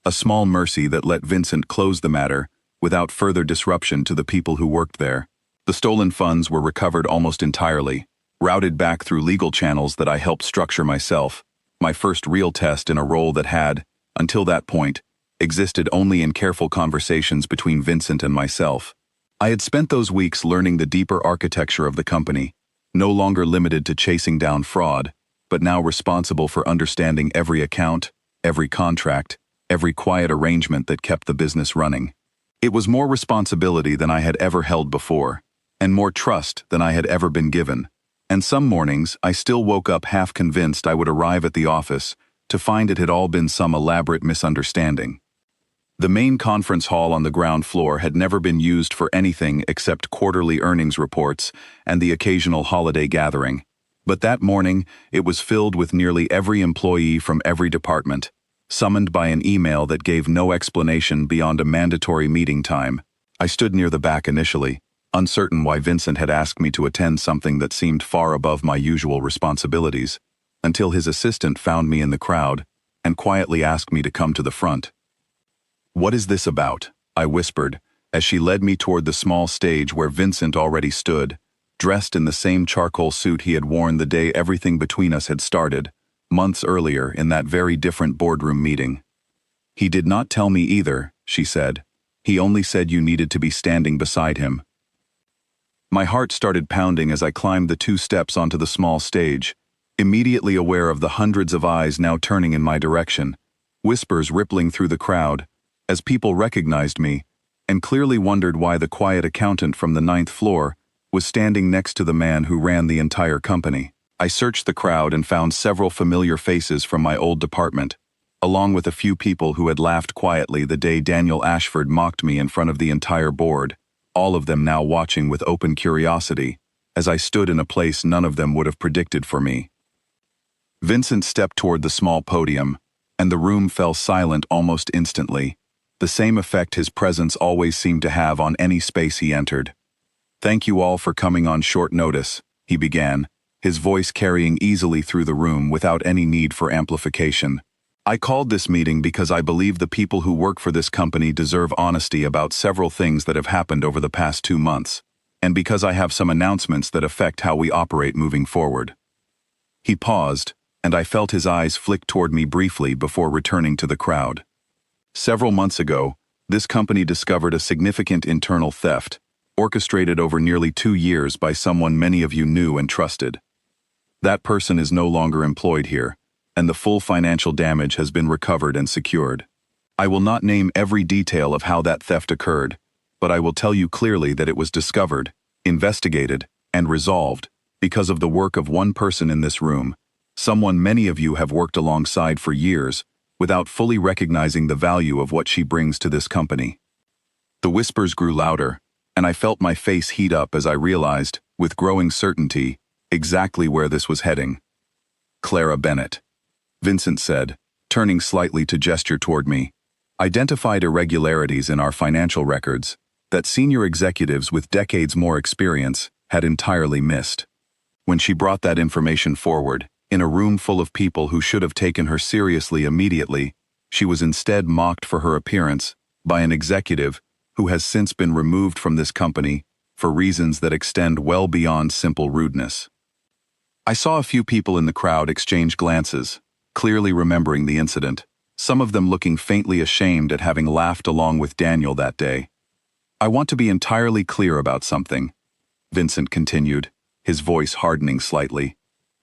a small mercy that let Vincent close the matter without further disruption to the people who worked there. The stolen funds were recovered almost entirely, routed back through legal channels that I helped structure myself, my first real test in a role that had, until that point, existed only in careful conversations between Vincent and myself. I had spent those weeks learning the deeper architecture of the company, no longer limited to chasing down fraud, but now responsible for understanding every account, every contract, every quiet arrangement that kept the business running. It was more responsibility than I had ever held before, and more trust than I had ever been given. And some mornings, I still woke up half convinced I would arrive at the office to find it had all been some elaborate misunderstanding. The main conference hall on the ground floor had never been used for anything except quarterly earnings reports and the occasional holiday gathering. But that morning, it was filled with nearly every employee from every department, summoned by an email that gave no explanation beyond a mandatory meeting time. I stood near the back initially, uncertain why Vincent had asked me to attend something that seemed far above my usual responsibilities, until his assistant found me in the crowd and quietly asked me to come to the front. "What is this about?" I whispered, as she led me toward the small stage where Vincent already stood, dressed in the same charcoal suit he had worn the day everything between us had started, months earlier in that very different boardroom meeting. "He did not tell me either," she said. "He only said you needed to be standing beside him." My heart started pounding as I climbed the 2 steps onto the small stage, immediately aware of the hundreds of eyes now turning in my direction, whispers rippling through the crowd, as people recognized me, and clearly wondered why the quiet accountant from the 9th floor was standing next to the man who ran the entire company. I searched the crowd and found several familiar faces from my old department, along with a few people who had laughed quietly the day Daniel Ashford mocked me in front of the entire board, all of them now watching with open curiosity, as I stood in a place none of them would have predicted for me. Vincent stepped toward the small podium, and the room fell silent almost instantly, the same effect his presence always seemed to have on any space he entered. "Thank you all for coming on short notice," he began, his voice carrying easily through the room without any need for amplification. "I called this meeting because I believe the people who work for this company deserve honesty about several things that have happened over the past 2 months, and because I have some announcements that affect how we operate moving forward." He paused, and I felt his eyes flick toward me briefly before returning to the crowd. Several months ago, this company discovered a significant internal theft, orchestrated over nearly 2 years by someone many of you knew and trusted. That person is no longer employed here, and the full financial damage has been recovered and secured. I will not name every detail of how that theft occurred, but I will tell you clearly that it was discovered, investigated, and resolved because of the work of one person in this room, someone many of you have worked alongside for years, without fully recognizing the value of what she brings to this company. The whispers grew louder, and I felt my face heat up as I realized, with growing certainty, exactly where this was heading. Clara Bennett, Vincent said, turning slightly to gesture toward me, identified irregularities in our financial records that senior executives with decades more experience had entirely missed. When she brought that information forward, in a room full of people who should have taken her seriously immediately, she was instead mocked for her appearance by an executive who has since been removed from this company for reasons that extend well beyond simple rudeness. I saw a few people in the crowd exchange glances, clearly remembering the incident, some of them looking faintly ashamed at having laughed along with Daniel that day. I want to be entirely clear about something, Vincent continued, his voice hardening slightly.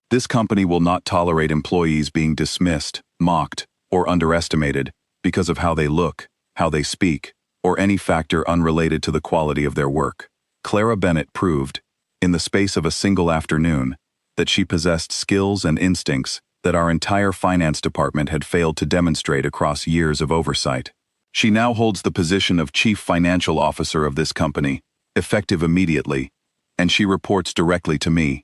This company will not tolerate employees being dismissed, mocked, or underestimated because of how they look, how they speak, or any factor unrelated to the quality of their work. Clara Bennett proved, in the space of a single afternoon, that she possessed skills and instincts that our entire finance department had failed to demonstrate across years of oversight. She now holds the position of Chief Financial Officer of this company, effective immediately, and she reports directly to me.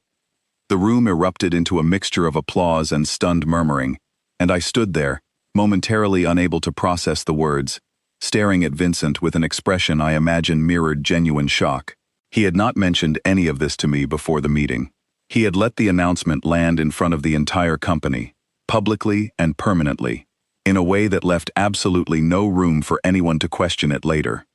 The room erupted into a mixture of applause and stunned murmuring, and I stood there, momentarily unable to process the words, staring at Vincent with an expression I imagine mirrored genuine shock. He had not mentioned any of this to me before the meeting. He had let the announcement land in front of the entire company, publicly and permanently, in a way that left absolutely no room for anyone to question it later.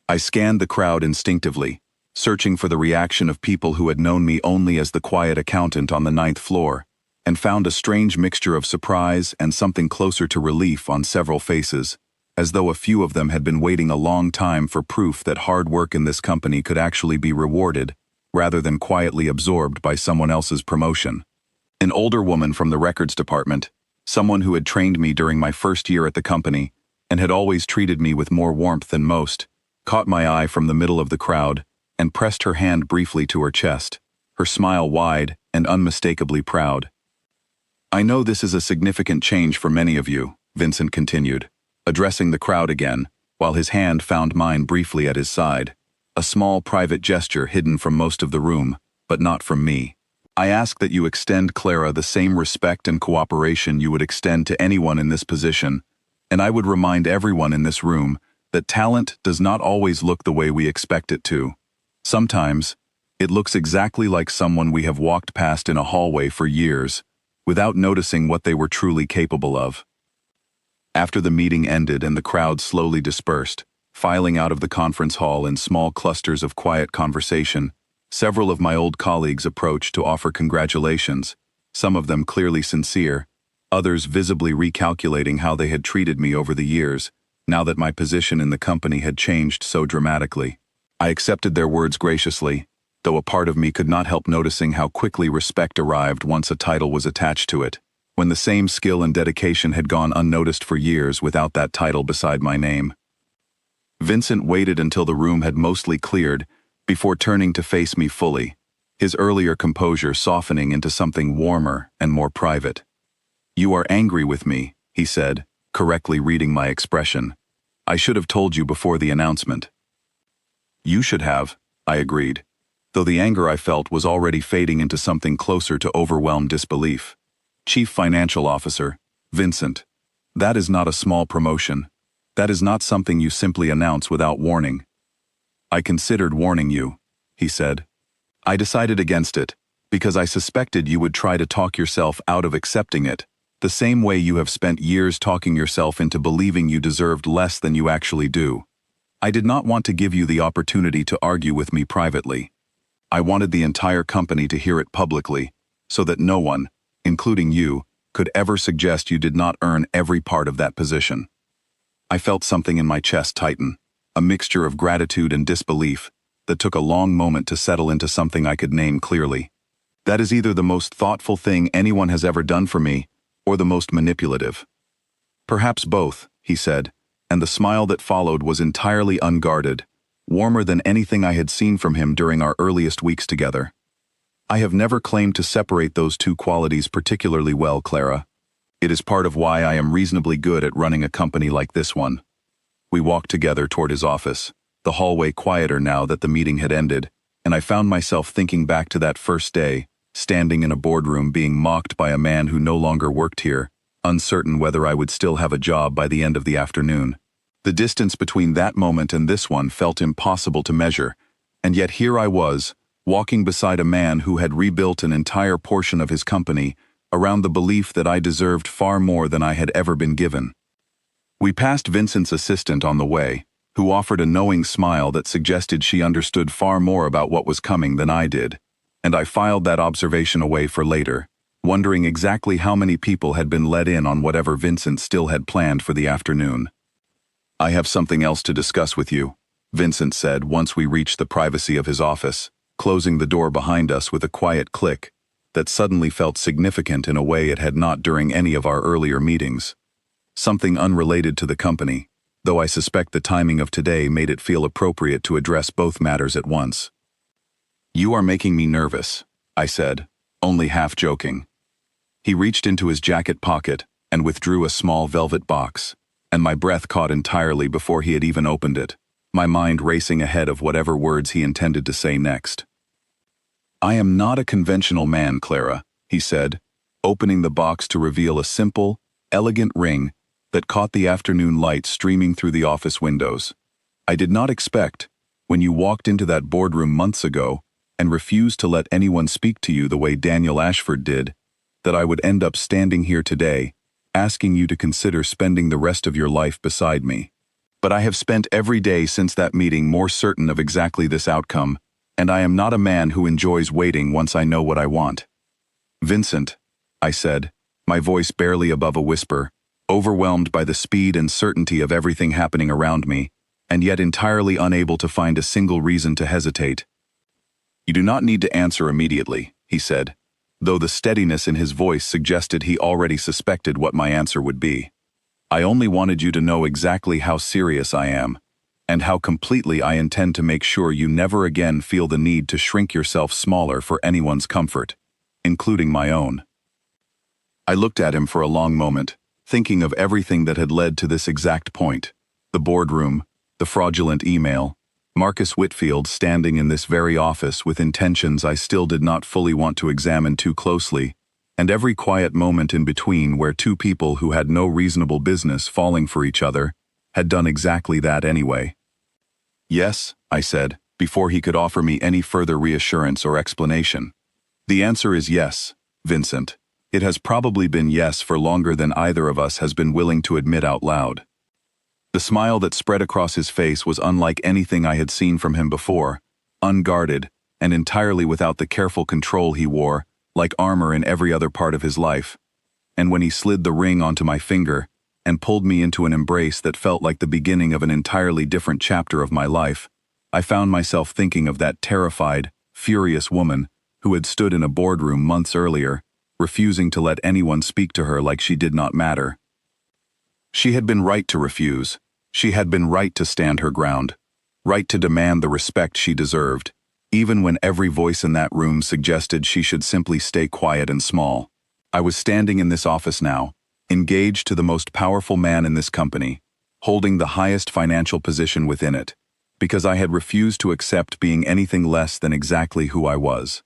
I scanned the crowd instinctively, searching for the reaction of people who had known me only as the quiet accountant on the 9th floor, and found a strange mixture of surprise and something closer to relief on several faces, as though a few of them had been waiting a long time for proof that hard work in this company could actually be rewarded, rather than quietly absorbed by someone else's promotion. An older woman from the records department, someone who had trained me during my first year at the company and had always treated me with more warmth than most, caught my eye from the middle of the crowd and pressed her hand briefly to her chest, her smile wide and unmistakably proud. I know this is a significant change for many of you, Vincent continued, addressing the crowd again, while his hand found mine briefly at his side, a small private gesture hidden from most of the room, but not from me. I ask that you extend Clara the same respect and cooperation you would extend to anyone in this position, and I would remind everyone in this room that talent does not always look the way we expect it to. Sometimes, it looks exactly like someone we have walked past in a hallway for years, without noticing what they were truly capable of. After the meeting ended and the crowd slowly dispersed, filing out of the conference hall in small clusters of quiet conversation, several of my old colleagues approached to offer congratulations, some of them clearly sincere, others visibly recalculating how they had treated me over the years, now that my position in the company had changed so dramatically. I accepted their words graciously, though a part of me could not help noticing how quickly respect arrived once a title was attached to it, when the same skill and dedication had gone unnoticed for years without that title beside my name. Vincent waited until the room had mostly cleared before turning to face me fully, his earlier composure softening into something warmer and more private. "You are angry with me," he said, correctly reading my expression. "I should have told you before the announcement." "You should have," I agreed, though the anger I felt was already fading into something closer to overwhelmed disbelief. "Chief Financial Officer, Vincent, that is not a small promotion. That is not something you simply announce without warning." "I considered warning you," he said. "I decided against it, because I suspected you would try to talk yourself out of accepting it, the same way you have spent years talking yourself into believing you deserved less than you actually do. I did not want to give you the opportunity to argue with me privately. I wanted the entire company to hear it publicly, so that no one, including you, could ever suggest you did not earn every part of that position. I felt something in my chest tighten, a mixture of gratitude and disbelief that took a long moment to settle into something I could name clearly. That is either the most thoughtful thing anyone has ever done for me, or the most manipulative. Perhaps both, he said, and the smile that followed was entirely unguarded, warmer than anything I had seen from him during our earliest weeks together. I have never claimed to separate those two qualities particularly well, Clara. It is part of why I am reasonably good at running a company like this one. We walked together toward his office, the hallway quieter now that the meeting had ended, and I found myself thinking back to that first day, standing in a boardroom being mocked by a man who no longer worked here, uncertain whether I would still have a job by the end of the afternoon. The distance between that moment and this one felt impossible to measure, and yet here I was, walking beside a man who had rebuilt an entire portion of his company around the belief that I deserved far more than I had ever been given. We passed Vincent's assistant on the way, who offered a knowing smile that suggested she understood far more about what was coming than I did, and I filed that observation away for later, wondering exactly how many people had been let in on whatever Vincent still had planned for the afternoon. "I have something else to discuss with you," Vincent said once we reached the privacy of his office, closing the door behind us with a quiet click that suddenly felt significant in a way it had not during any of our earlier meetings. Something unrelated to the company, though I suspect the timing of today made it feel appropriate to address both matters at once. "You are making me nervous," I said, only half joking. He reached into his jacket pocket and withdrew a small velvet box, and my breath caught entirely before he had even opened it, my mind racing ahead of whatever words he intended to say next. "I am not a conventional man, Clara," he said, opening the box to reveal a simple, elegant ring that caught the afternoon light streaming through the office windows. "I did not expect, when you walked into that boardroom months ago and refused to let anyone speak to you the way Daniel Ashford did, that I would end up standing here today, asking you to consider spending the rest of your life beside me. But I have spent every day since that meeting more certain of exactly this outcome, and I am not a man who enjoys waiting once I know what I want." "Vincent," I said, my voice barely above a whisper, overwhelmed by the speed and certainty of everything happening around me, and yet entirely unable to find a single reason to hesitate. "You do not need to answer immediately," he said, though the steadiness in his voice suggested he already suspected what my answer would be. "I only wanted you to know exactly how serious I am, and how completely I intend to make sure you never again feel the need to shrink yourself smaller for anyone's comfort, including my own." I looked at him for a long moment, thinking of everything that had led to this exact point: the boardroom, the fraudulent email, Marcus Whitfield standing in this very office with intentions I still did not fully want to examine too closely, and every quiet moment in between where two people who had no reasonable business falling for each other had done exactly that anyway. "Yes," I said, before he could offer me any further reassurance or explanation. "The answer is yes, Vincent. It has probably been yes for longer than either of us has been willing to admit out loud." The smile that spread across his face was unlike anything I had seen from him before, unguarded, and entirely without the careful control he wore, like armor in every other part of his life. And when he slid the ring onto my finger and pulled me into an embrace that felt like the beginning of an entirely different chapter of my life, I found myself thinking of that terrified, furious woman who had stood in a boardroom months earlier, refusing to let anyone speak to her like she did not matter. She had been right to refuse. She had been right to stand her ground, right to demand the respect she deserved, even when every voice in that room suggested she should simply stay quiet and small. I was standing in this office now, engaged to the most powerful man in this company, holding the highest financial position within it, because I had refused to accept being anything less than exactly who I was.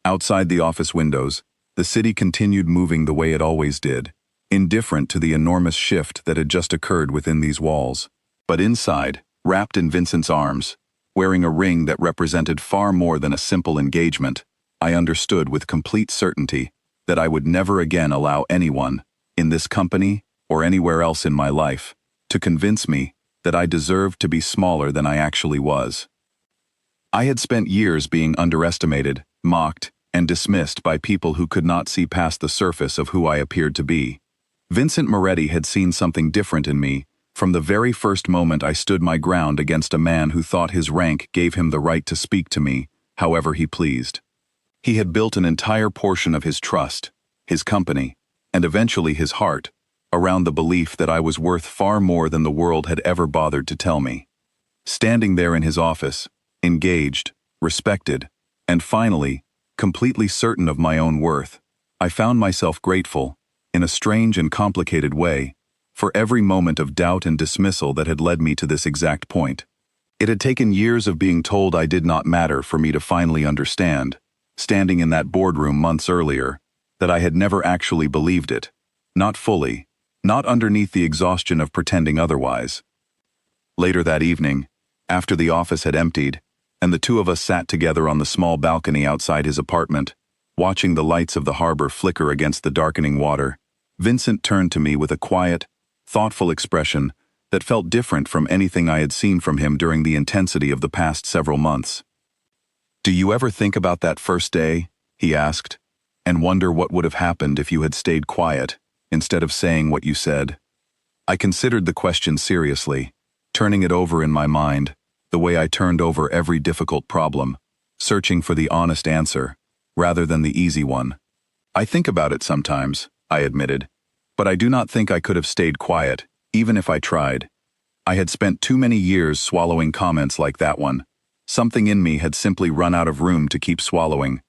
Outside the office windows, the city continued moving the way it always did, indifferent to the enormous shift that had just occurred within these walls. But inside, wrapped in Vincent's arms, wearing a ring that represented far more than a simple engagement, I understood with complete certainty that I would never again allow anyone, in this company or anywhere else in my life, to convince me that I deserved to be smaller than I actually was. I had spent years being underestimated, mocked, and dismissed by people who could not see past the surface of who I appeared to be. Vincent Moretti had seen something different in me From the very first moment I stood my ground against a man who thought his rank gave him the right to speak to me, however he pleased. He had built an entire portion of his trust, his company, and eventually his heart, around the belief that I was worth far more than the world had ever bothered to tell me. Standing there in his office, engaged, respected, and finally, completely certain of my own worth, I found myself grateful, in a strange and complicated way, for every moment of doubt and dismissal that had led me to this exact point. It had taken years of being told I did not matter for me to finally understand, standing in that boardroom months earlier, that I had never actually believed it. Not fully, not underneath the exhaustion of pretending otherwise. Later that evening, after the office had emptied, and the two of us sat together on the small balcony outside his apartment, watching the lights of the harbor flicker against the darkening water, Vincent turned to me with a quiet, thoughtful expression that felt different from anything I had seen from him during the intensity of the past several months. "Do you ever think about that first day," he asked, "and wonder what would have happened if you had stayed quiet, instead of saying what you said?" I considered the question seriously, turning it over in my mind, the way I turned over every difficult problem, searching for the honest answer, rather than the easy one. "I think about it sometimes," I admitted, "but I do not think I could have stayed quiet, even if I tried. I had spent too many years swallowing comments like that one. Something in me had simply run out of room to keep swallowing."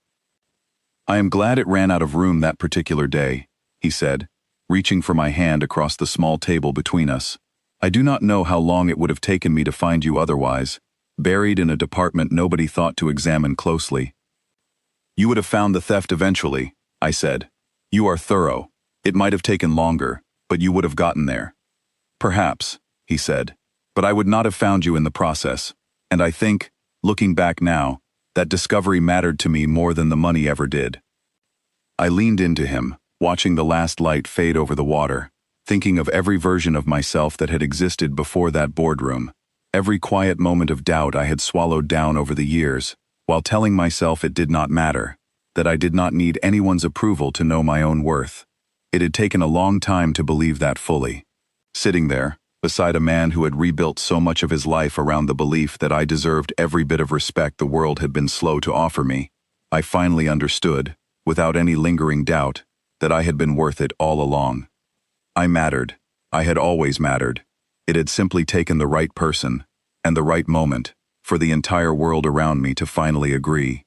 "I am glad it ran out of room that particular day," he said, reaching for my hand across the small table between us. "I do not know how long it would have taken me to find you otherwise, buried in a department nobody thought to examine closely." "You would have found the theft eventually," I said. "You are thorough. It might have taken longer, but you would have gotten there." "Perhaps," he said, "but I would not have found you in the process, and I think, looking back now, that discovery mattered to me more than the money ever did." I leaned into him, watching the last light fade over the water, thinking of every version of myself that had existed before that boardroom, every quiet moment of doubt I had swallowed down over the years, while telling myself it did not matter, that I did not need anyone's approval to know my own worth. It had taken a long time to believe that fully. Sitting there, beside a man who had rebuilt so much of his life around the belief that I deserved every bit of respect the world had been slow to offer me, I finally understood, without any lingering doubt, that I had been worth it all along. I mattered. I had always mattered. It had simply taken the right person, and the right moment, for the entire world around me to finally agree.